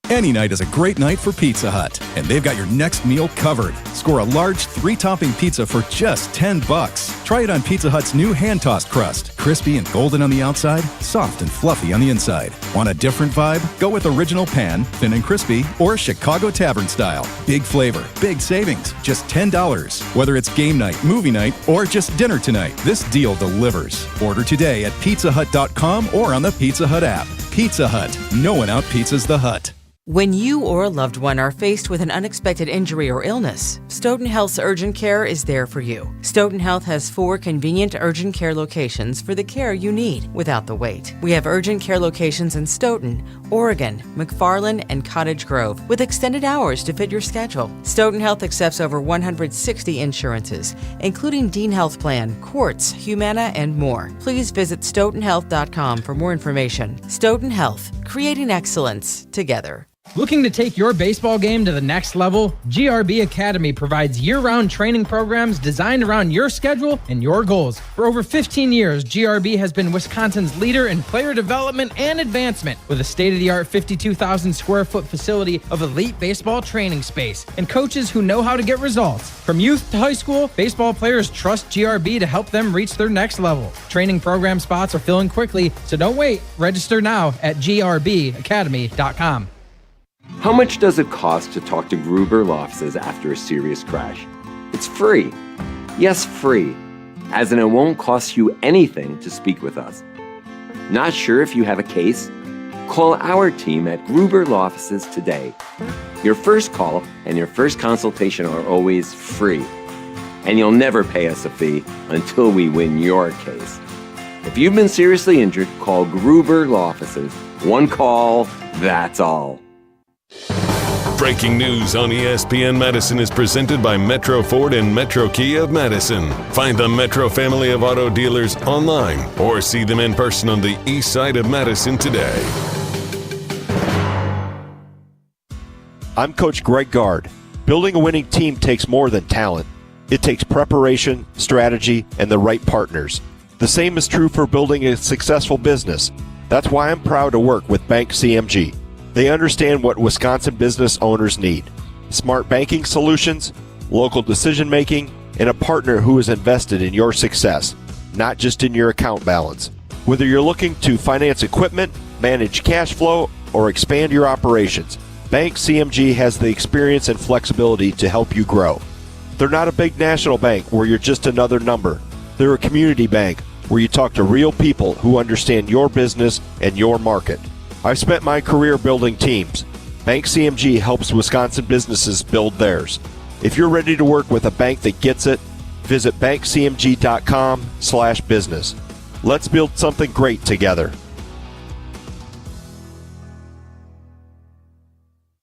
Any night is a great night for Pizza Hut, and they've got your next meal covered. Score a large 3-topping pizza for just $10. Try it on Pizza Hut's new hand-tossed crust. Crispy and golden on the outside, soft and fluffy on the inside. Want a different vibe? Go with original pan, thin and crispy, or Chicago Tavern style. Big flavor, big savings, just $10. Whether it's game night, movie night, or just dinner tonight, this deal delivers. Order today at pizzahut.com or on the Pizza Hut app. Pizza Hut. No one out-pizzas the Hut. When you or a loved one are faced with an unexpected injury or illness, Stoughton Health's Urgent Care is there for you. Stoughton Health has 4 convenient urgent care locations for the care you need without the wait. We have urgent care locations in Stoughton, Oregon, McFarland, and Cottage Grove with extended hours to fit your schedule. Stoughton Health accepts over 160 insurances, including Dean Health Plan, Quartz, Humana, and more. Please visit stoughtonhealth.com for more information. Stoughton Health, creating excellence together. Looking to take your baseball game to the next level? GRB Academy provides year-round training programs designed around your schedule and your goals. For over 15 years, GRB has been Wisconsin's leader in player development and advancement with a state-of-the-art 52,000 square foot facility of elite baseball training space and coaches who know how to get results. From youth to high school, baseball players trust GRB to help them reach their next level. Training program spots are filling quickly, so don't wait. Register now at grbacademy.com. How much does it cost to talk to Gruber Law Offices after a serious crash? It's free. Yes, free. As in it won't cost you anything to speak with us. Not sure if you have a case? Call our team at Gruber Law Offices today. Your first call and your first consultation are always free. And you'll never pay us a fee until we win your case. If you've been seriously injured, call Gruber Law Offices. One call, that's all. Breaking news on ESPN Madison is presented by Metro Ford and Metro Kia of Madison. Find the Metro family of auto dealers online or see them in person on the east side of Madison today. I'm Coach Greg Gard. Building a winning team takes more than talent. It takes preparation, strategy, and the right partners. The same is true for building a successful business. That's why I'm proud to work with Bank CMG. They understand what Wisconsin business owners need: smart banking solutions, local decision making, and a partner who is invested in your success, not just in your account balance. Whether you're looking to finance equipment, manage cash flow, or expand your operations, Bank CMG has the experience and flexibility to help you grow. They're not a big national bank where you're just another number. They're a community bank where you talk to real people who understand your business and your market. I've spent my career building teams. Bank CMG helps Wisconsin businesses build theirs. If you're ready to work with a bank that gets it, visit bankcmg.com/business. Let's build something great together.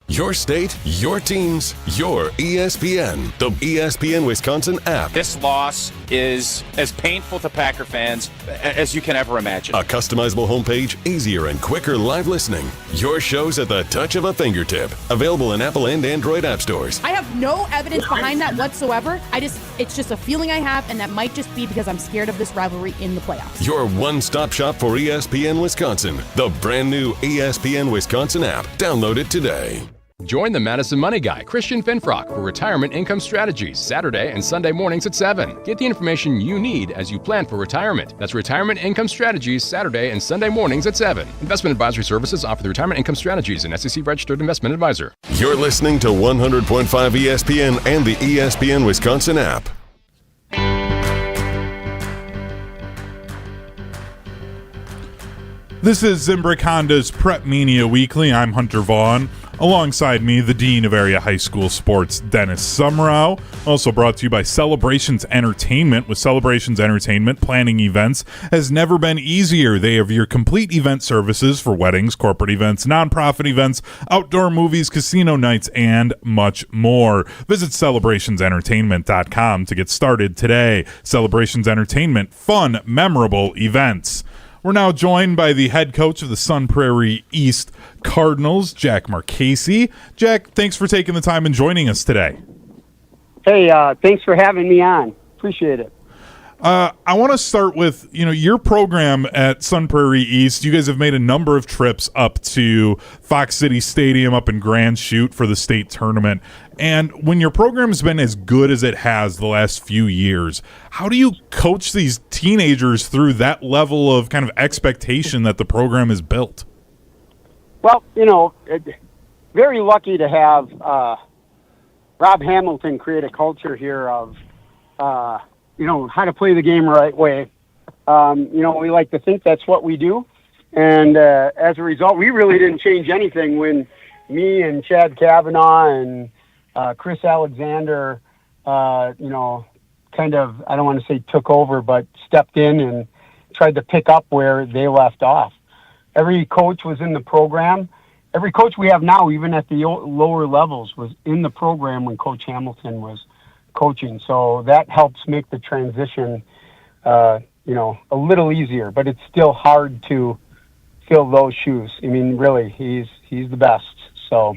Your state, your teams, your ESPN. The ESPN Wisconsin app. This loss is as painful to Packer fans as you can ever imagine. A customizable homepage, easier and quicker live listening. Your shows at the touch of a fingertip. Available in Apple and Android app stores. I have no evidence behind that whatsoever. It's just a feeling I have, and that might just be because I'm scared of this rivalry in the playoffs. Your one-stop shop for ESPN Wisconsin. The brand new ESPN Wisconsin app. Download it today. Join the Madison Money Guy, Christian Finfrock, for Retirement Income Strategies, Saturday and Sunday mornings at 7. Get the information you need as you plan for retirement. That's Retirement Income Strategies, Saturday and Sunday mornings at 7. Investment advisory services offer the Retirement Income Strategies, an SEC-registered investment advisor. You're listening to 100.5 ESPN and the ESPN Wisconsin app. This is Zimbrick Honda's PrepMania Weekly. I'm Hunter Vaughn. Alongside me, the Dean of Area High School Sports, Dennis Semrau. Also brought to you by Celebrations Entertainment. With Celebrations Entertainment, planning events has never been easier. They have your complete event services for weddings, corporate events, nonprofit events, outdoor movies, casino nights, and much more. Visit celebrationsentertainment.com to get started today. Celebrations Entertainment, fun, memorable events. We're now joined by the head coach of the Sun Prairie East Cardinals, Jack Marchese. Jack, thanks for taking the time and joining us today. Hey, thanks for having me on. Appreciate it. I want to start with, your program at Sun Prairie East. You guys have made a number of trips up to Fox City Stadium up in Grand Chute for the state tournament. And when your program's been as good as it has the last few years, how do you coach these teenagers through that level of kind of expectation that the program is built? Well, very lucky to have Rob Hamilton create a culture here of, how to play the game the right way. We like to think that's what we do. And as a result, we really didn't change anything when me and Chad Kavanaugh and Chris Alexander, kind of, I don't want to say took over, but stepped in and tried to pick up where they left off. Every coach was in the program. Every coach we have now, even at the lower levels, was in the program when Coach Hamilton was coaching. So that helps make the transition, a little easier, but it's still hard to fill those shoes. I mean, really, he's the best. So.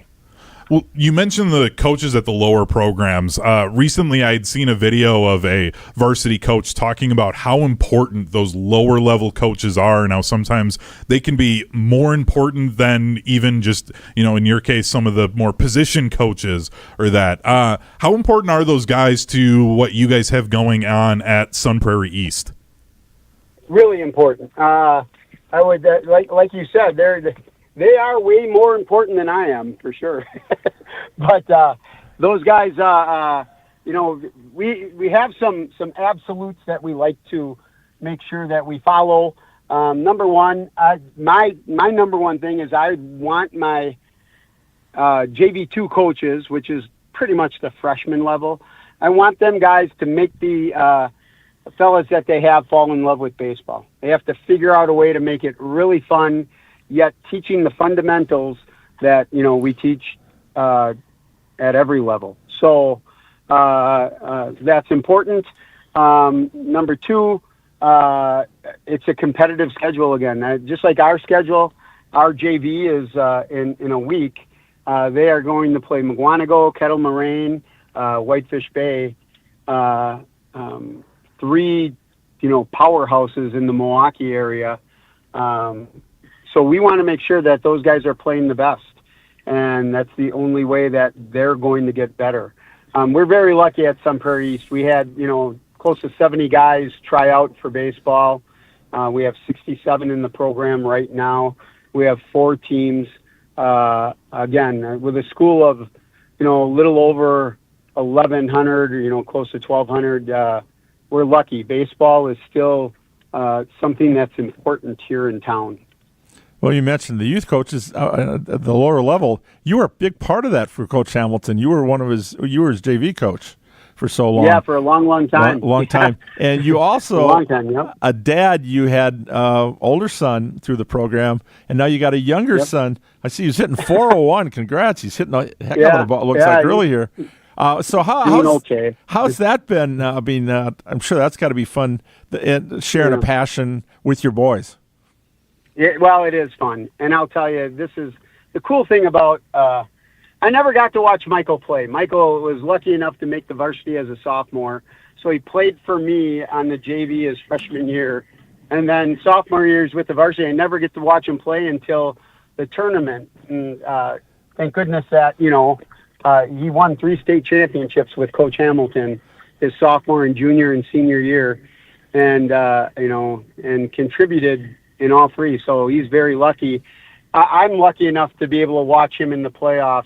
Well, you mentioned the coaches at the lower programs. Recently, I had seen a video of a varsity coach talking about how important those lower level coaches are and how sometimes they can be more important than even just, in your case, some of the more position coaches or that. How important are those guys to what you guys have going on at Sun Prairie East? Really important. I would, like you said, they are way more important than I am, for sure. But those guys, we have some absolutes that we like to make sure that we follow. Number one, my number one thing is I want my JV2 coaches, which is pretty much the freshman level, I want them guys to make the fellas that they have fall in love with baseball. They have to figure out a way to make it really fun, yet teaching the fundamentals that, we teach at every level. So that's important. Number two, it's a competitive schedule again. Just like our schedule, our JV is in a week. They are going to play Mugwanago, Kettle Moraine, Whitefish Bay, three, powerhouses in the Milwaukee area. So we want to make sure that those guys are playing the best, and that's the only way that they're going to get better. We're very lucky at Sun Prairie East. We had, close to 70 guys try out for baseball. We have 67 in the program right now. We have 4 teams. Again, with a school of, a little over 1,100, close to 1,200, we're lucky. Baseball is still something that's important here in town. Well, you mentioned the youth coaches at the lower level. You were a big part of that for Coach Hamilton. You were his JV coach for so long. Yeah, for a long time. Long time. And you also, a long time, yep. A dad, you had older son through the program, and now you got a younger son. I see he's hitting 401. Congrats. He's hitting a heck of a ball, looks like early here. So how's that been? I'm sure that's got to be fun, sharing a passion with your boys. Yeah, well, it is fun. And I'll tell you, this is the cool thing about I never got to watch Michael play. Michael was lucky enough to make the varsity as a sophomore, so he played for me on the JV his freshman year. And then sophomore years with the varsity, I never get to watch him play until the tournament. And thank goodness that, he won 3 state championships with Coach Hamilton his sophomore and junior and senior year, and, and contributed in all 3. So he's very lucky. I'm lucky enough to be able to watch him in the playoffs,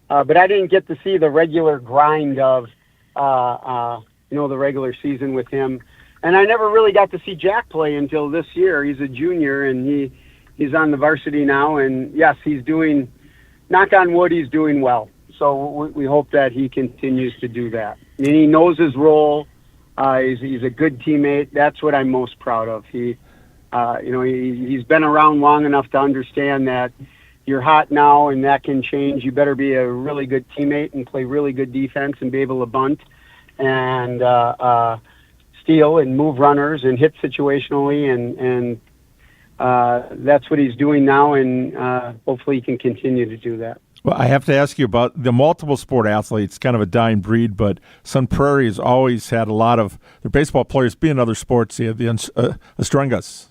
but I didn't get to see the regular grind of, the regular season with him. And I never really got to see Jack play until this year. He's a junior, and he's on the varsity now. And, yes, he's doing, knock on wood, he's doing well. So we hope that he continues to do that. And he knows his role. He's a good teammate. That's what I'm most proud of. He's been around long enough to understand that you're hot now and that can change. You better be a really good teammate and play really good defense and be able to bunt and steal and move runners and hit situationally. And that's what he's doing now, and hopefully he can continue to do that. Well, I have to ask you about the multiple sport athletes, kind of a dying breed, but Sun Prairie has always had a lot of their baseball players be in other sports. You have the Astrongas,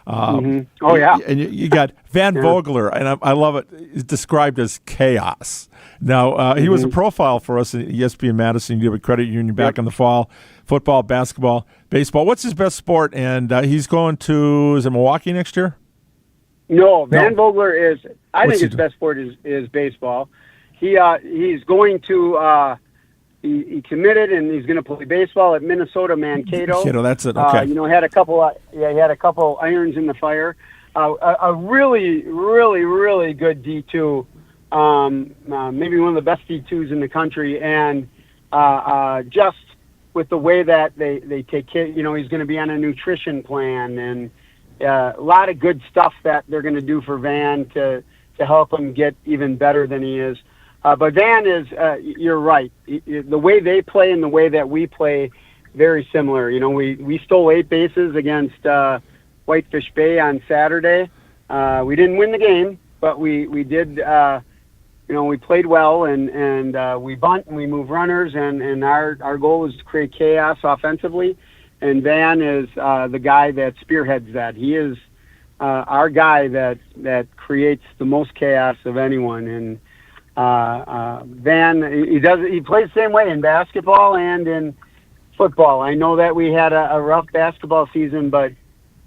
Oh, yeah. And you got Van Vogler, and I love it. It's described as chaos. Now, he was a profile for us at ESPN Madison. You did with Credit Union back in the fall. Football, basketball, baseball. What's his best sport? And he's going to, is it Milwaukee next year? No, Van Vogler is. I think his best sport is baseball. He's going to. He committed, and he's going to play baseball at Minnesota Mankato. Mankato, that's it. Okay. He had a couple. He had a couple irons in the fire. A really, really, really good D2. Maybe one of the best D2s in the country, and just with the way that they take care. He's going to be on a nutrition plan and. A lot of good stuff that they're going to do for Van to help him get even better than he is. But Van is, you're right. The way they play and the way that we play, very similar. We stole 8 bases against Whitefish Bay on Saturday. We didn't win the game, but we did. We played well and we bunt and we move runners and our goal is to create chaos offensively. And Van is the guy that spearheads that. He is our guy that creates the most chaos of anyone. And Van, he plays the same way in basketball and in football. I know that we had a rough basketball season, but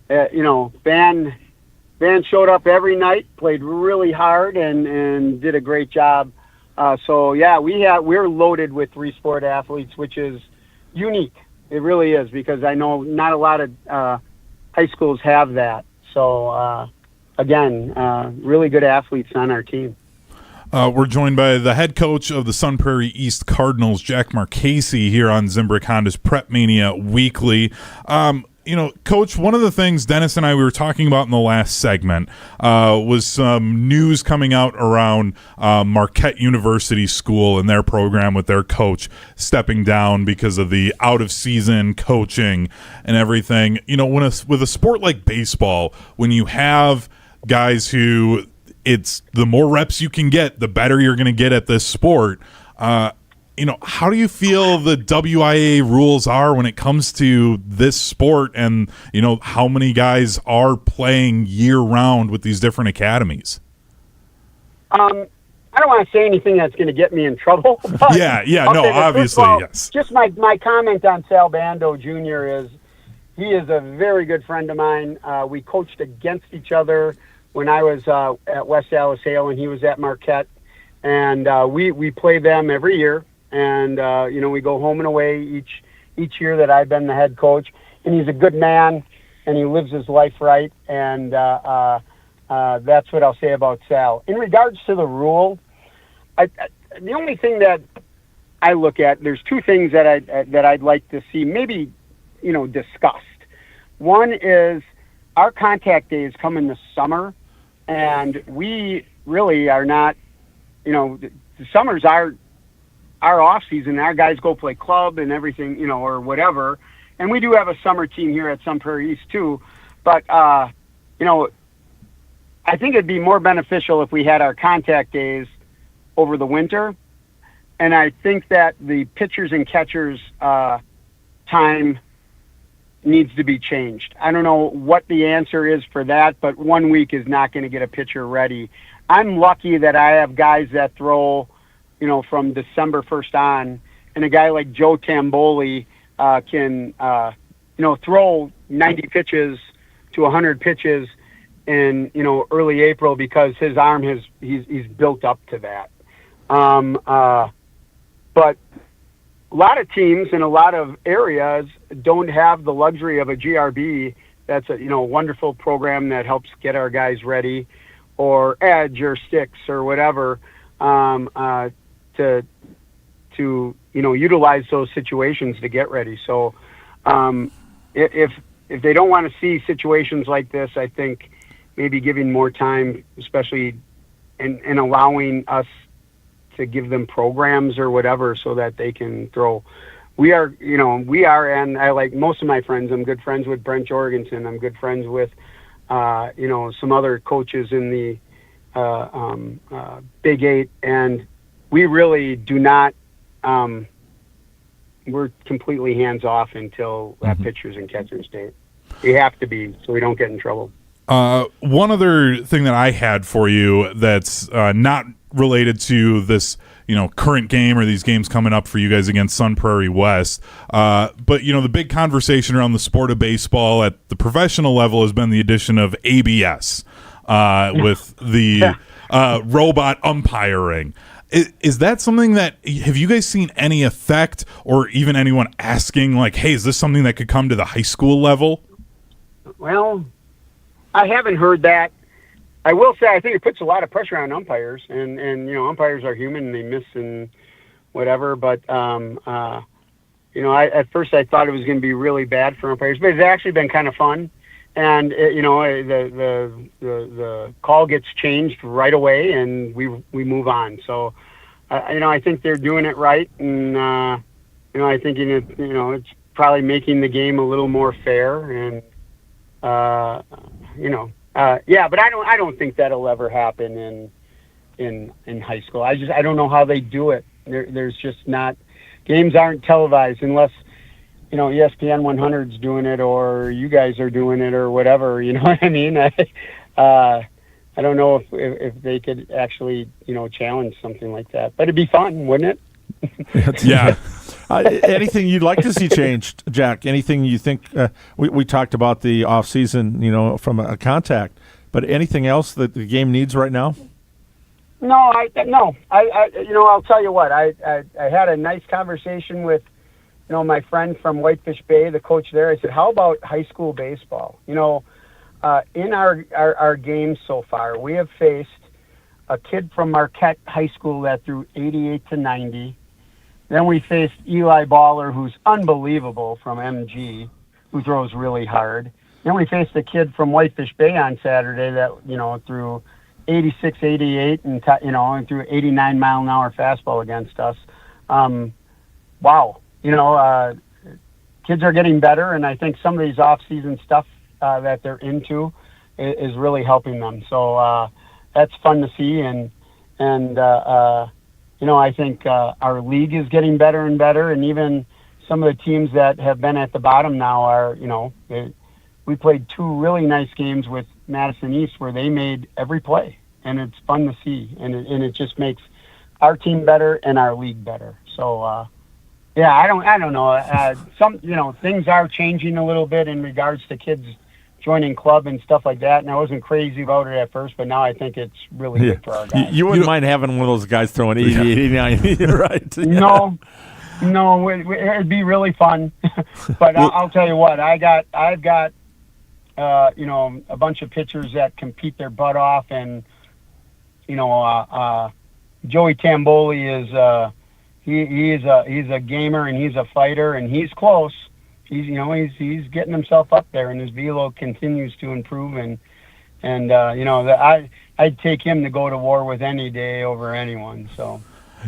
Van showed up every night, played really hard, and did a great job. We're loaded with 3-sport athletes, which is unique. It really is, because I know not a lot of high schools have that. So, really good athletes on our team. We're joined by the head coach of the Sun Prairie East Cardinals, Jack Marchese, here on Zimbrick Honda's PrepMania Weekly. Coach, one of the things Dennis and I were talking about in the last segment was some news coming out around Marquette University school and their program with their coach stepping down because of the out-of-season coaching and everything. With a sport like baseball, when you have guys who it's the more reps you can get, the better you're going to get at this sport. how do you feel the WIA rules are when it comes to this sport and, how many guys are playing year-round with these different academies? I don't want to say anything that's going to get me in trouble. But obviously, yes. Just my comment on Sal Bando Jr. is he is a very good friend of mine. We coached against each other when I was at West Alice Hale and he was at Marquette. And we play them every year. And, we go home and away each year that I've been the head coach. And he's a good man, and he lives his life right. And that's what I'll say about Sal. In regards to the rule, the only thing that I look at, there's two things that I'd like to see maybe, discussed. One is our contact days come in the summer, and we really are not, the summers are our off season. Our guys go play club and everything, or whatever. And we do have a summer team here at Sun Prairie East too. But, I think it'd be more beneficial if we had our contact days over the winter. And I think that the pitchers and catchers time needs to be changed. I don't know what the answer is for that, but 1 week is not going to get a pitcher ready. I'm lucky that I have guys that throw, from December 1st on, and a guy like Joe Tamboli can, throw 90 pitches to 100 pitches in, early April because his arm he's built up to that. But a lot of teams in a lot of areas don't have the luxury of a GRB. That's a, wonderful program that helps get our guys ready, or Edge or Sticks or whatever, to utilize those situations to get ready. So if they don't want to see situations like this, I think maybe giving more time, especially and allowing us to give them programs or whatever so that they can throw. We are, and I like most of my friends. I'm good friends with Brent Jorgensen. I'm good friends with, some other coaches in the Big Eight, and we really do not. We're completely hands off until pitchers and catchers day. We have to be, so we don't get in trouble. One other thing that I had for you that's not related to this, current game or these games coming up for you guys against Sun Prairie West. But, the big conversation around the sport of baseball at the professional level has been the addition of ABS with the robot umpiring. Is that something that, have you guys seen any effect or even anyone asking, like, hey, is this something that could come to the high school level? Well, I haven't heard that. I will say I think it puts a lot of pressure on umpires, and umpires are human and they miss and whatever. But at first I thought it was going to be really bad for umpires, but it's actually been kind of fun. And the call gets changed right away, and we move on. So I think they're doing it right, and I think it's probably making the game a little more fair, and but I don't think that'll ever happen in high school. I don't know how they do it. There's just not, games aren't televised unless ESPN 100's doing it, or you guys are doing it, or whatever. You know what I mean? I don't know if they could actually challenge something like that, but it'd be fun, wouldn't it? Yeah. Anything you'd like to see changed, Jack? Anything you think? We talked about the off season, from a contact, but anything else that the game needs right now? No. I'll tell you what. I had a nice conversation with my friend from Whitefish Bay, the coach there. I said, how about high school baseball? In our games so far, we have faced a kid from Marquette High School that threw 88 to 90. Then we faced Eli Baller, who's unbelievable, from MG, who throws really hard. Then we faced a kid from Whitefish Bay on Saturday that, threw 86, 88, and threw 89 mile-an-hour fastball against us. Wow. Kids are getting better, and I think some of these off-season stuff that they're into is really helping them. So that's fun to see, and I think our league is getting better and better, and even some of the teams that have been at the bottom now are, we played 2 really nice games with Madison East where they made every play, and it's fun to see, and it just makes our team better and our league better. So, I don't know. Things are changing a little bit in regards to kids joining club and stuff like that, and I wasn't crazy about it at first, but now I think it's really good for our guys. You wouldn't mind having one of those guys throwing 80, 89, right? Yeah. No, it'd be really fun. But I'll tell you what, I've got a bunch of pitchers that compete their butt off, and Joey Tamboli is he's a gamer, and he's a fighter, and he's close. He's getting himself up there, and his velo continues to improve, and I'd take him to go to war with any day over anyone. So,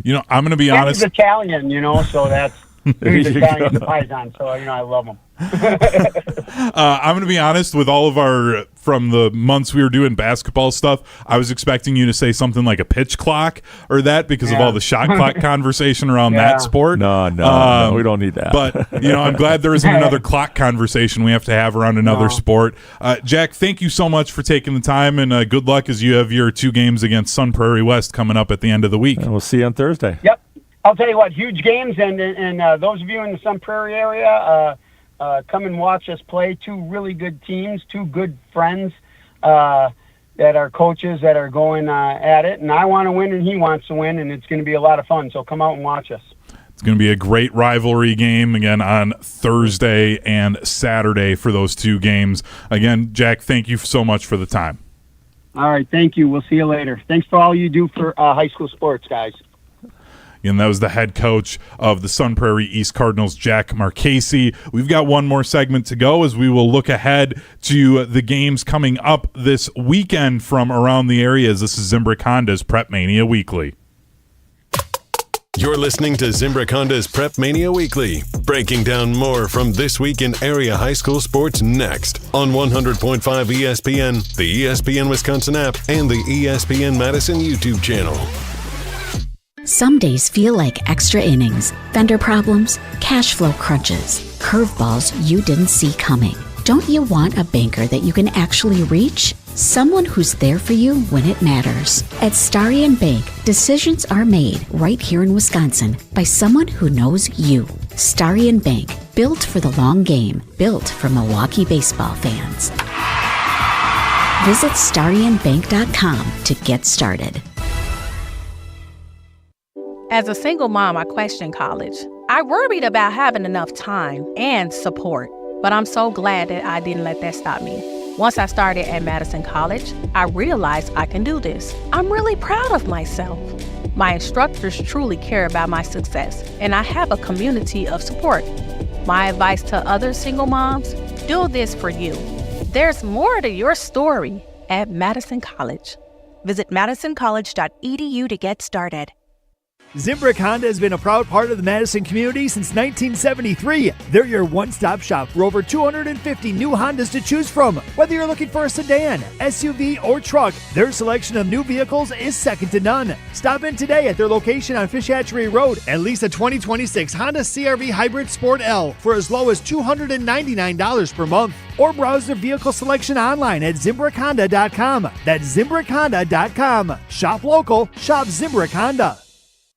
I'm going to be honest. He's Italian, so that's he's Italian Paisan, so I love him. I'm going to be honest, with all of from the months we were doing basketball stuff, I was expecting you to say something like a pitch clock or that because of all the shot clock conversation around that sport. No, we don't need that. But, I'm glad there isn't another clock conversation we have to have around another sport. Jack, thank you so much for taking the time, and good luck as you have your 2 games against Sun Prairie West coming up at the end of the week. And we'll see you on Thursday. Yep. I'll tell you what, huge games, and those of you in the Sun Prairie area, come and watch us play. 2 really good teams, 2 good friends that are coaches that are going at it. And I want to win, and he wants to win, and it's going to be a lot of fun. So come out and watch us. It's going to be a great rivalry game again on Thursday and Saturday for those 2 games. Again, Jack, thank you so much for the time. All right, thank you. We'll see you later. Thanks for all you do for high school sports, guys. And that was the head coach of the Sun Prairie East Cardinals, Jack Marchese. We've got one more segment to go as we will look ahead to the games coming up this weekend from around the area. This is Zimbrick Honda's PrepMania Weekly. You're listening to Zimbrick Honda's PrepMania Weekly, breaking down more from this week in area high school sports next on 100.5 ESPN, the ESPN Wisconsin app, and the ESPN Madison YouTube channel. Some days feel like extra innings, vendor problems, cash flow crunches, curveballs you didn't see coming. Don't you want a banker that you can actually reach? Someone who's there for you when it matters. At Starry & Bank, decisions are made right here in Wisconsin by someone who knows you. Starry & Bank, built for the long game, built for Milwaukee baseball fans. Visit starryandbank.com to get started. As a single mom, I questioned college. I worried about having enough time and support, but I'm so glad that I didn't let that stop me. Once I started at Madison College, I realized I can do this. I'm really proud of myself. My instructors truly care about my success, and I have a community of support. My advice to other single moms, do this for you. There's more to your story at Madison College. Visit madisoncollege.edu to get started. Zimbrick Honda has been a proud part of the Madison community since 1973. They're your one-stop shop for over 250 new Hondas to choose from. Whether you're looking for a sedan, SUV, or truck, their selection of new vehicles is second to none. Stop in today at their location on Fish Hatchery Road and lease a 2026 Honda CR-V Hybrid Sport L for as low as $299 per month. Or browse their vehicle selection online at ZimbrickHonda.com. That's ZimbrickHonda.com. Shop local, shop Zimbrick Honda.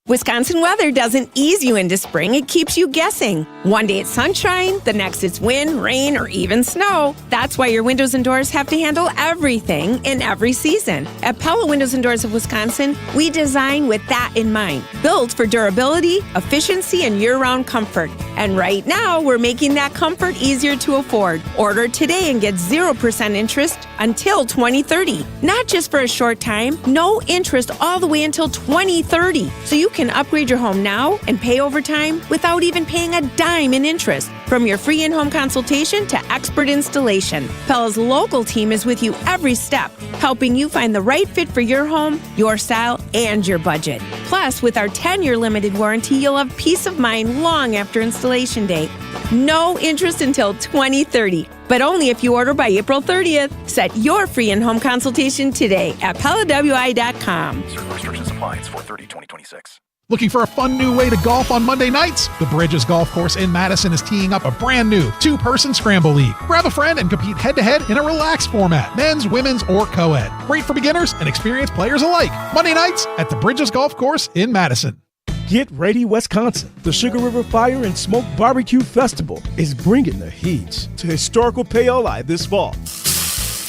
Wisconsin weather doesn't ease you into spring, it keeps you guessing. One day it's sunshine, the next it's wind, rain, or even snow. That's why your windows and doors have to handle everything in every season. At Pella Windows and Doors of Wisconsin, we design with that in mind. Built for durability, efficiency, and year-round comfort. And right now, we're making that comfort easier to afford. Order today and get 0% interest until 2030. Not just for a short time, no interest all the way until 2030. So you can upgrade your home now and pay over time without even paying a dime in interest. From your free in-home consultation to expert installation, Pella's local team is with you every step, helping you find the right fit for your home, your style, and your budget. Plus, with our 10-year limited warranty, you'll have peace of mind long after installation date. No interest until 2030, but only if you order by April 30th. Set your free in-home consultation today at PellaWI.com. Certain restrictions apply. It's 4/30/2026. Looking for a fun new way to golf on Monday nights? The Bridges Golf Course in Madison is teeing up a brand new 2-person scramble league. Grab a friend and compete head-to-head in a relaxed format, men's, women's, or co-ed. Great for beginners and experienced players alike. Monday nights at the Bridges Golf Course in Madison. Get ready, Wisconsin. The Sugar River Fire and Smoke Barbecue Festival is bringing the heat to historical Paoli this fall.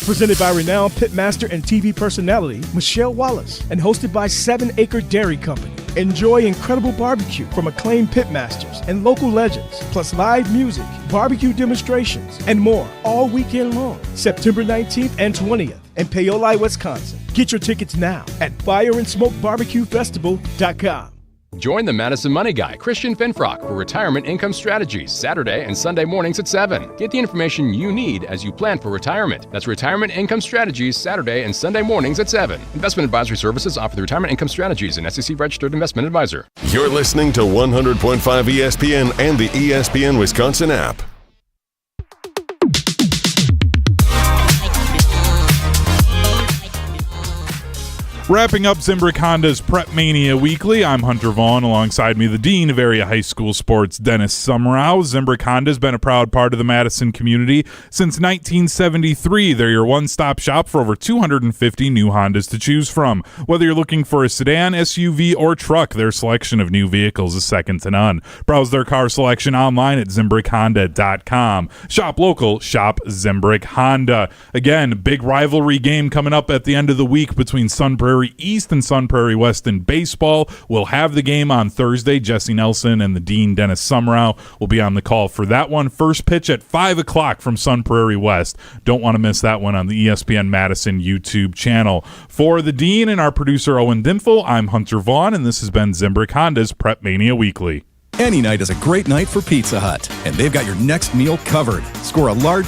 Presented by renowned pitmaster and TV personality Michelle Wallace and hosted by 7 Acre Dairy Company. Enjoy incredible barbecue from acclaimed pitmasters and local legends, plus live music, barbecue demonstrations, and more all weekend long, September 19th and 20th in Paoli, Wisconsin. Get your tickets now at fireandsmokebarbecuefestival.com. Join the Madison Money Guy, Christian Finfrock, for Retirement Income Strategies, Saturday and Sunday mornings at 7. Get the information you need as you plan for retirement. That's Retirement Income Strategies, Saturday and Sunday mornings at 7. Investment advisory services offer the Retirement Income Strategies, an SEC-registered investment advisor. You're listening to 100.5 ESPN and the ESPN Wisconsin app. Wrapping up Zimbrick Honda's PrepMania Weekly, I'm Hunter Vaughn. Alongside me, the Dean of Area High School Sports, Dennis Semrau. Zimbrick Honda's been a proud part of the Madison community since 1973. They're your one-stop shop for over 250 new Hondas to choose from. Whether you're looking for a sedan, SUV, or truck, their selection of new vehicles is second to none. Browse their car selection online at ZimbrickHonda.com. Shop local, shop Zimbrick Honda. Again, big rivalry game coming up at the end of the week between Sun Prairie East and Sun Prairie West in baseball. We'll have the game on Thursday. Jesse Nelson and the Dean, Dennis Semrau, will be on the call for that one. First pitch at 5 o'clock from Sun Prairie West. Don't want to miss that one on the ESPN Madison YouTube channel. For the Dean and our producer Owen Dinful, I'm Hunter Vaughn, and this has been Zimbrick Honda's PrepMania Weekly. Any night is a great night for Pizza Hut, and they've got your next meal covered. Score a large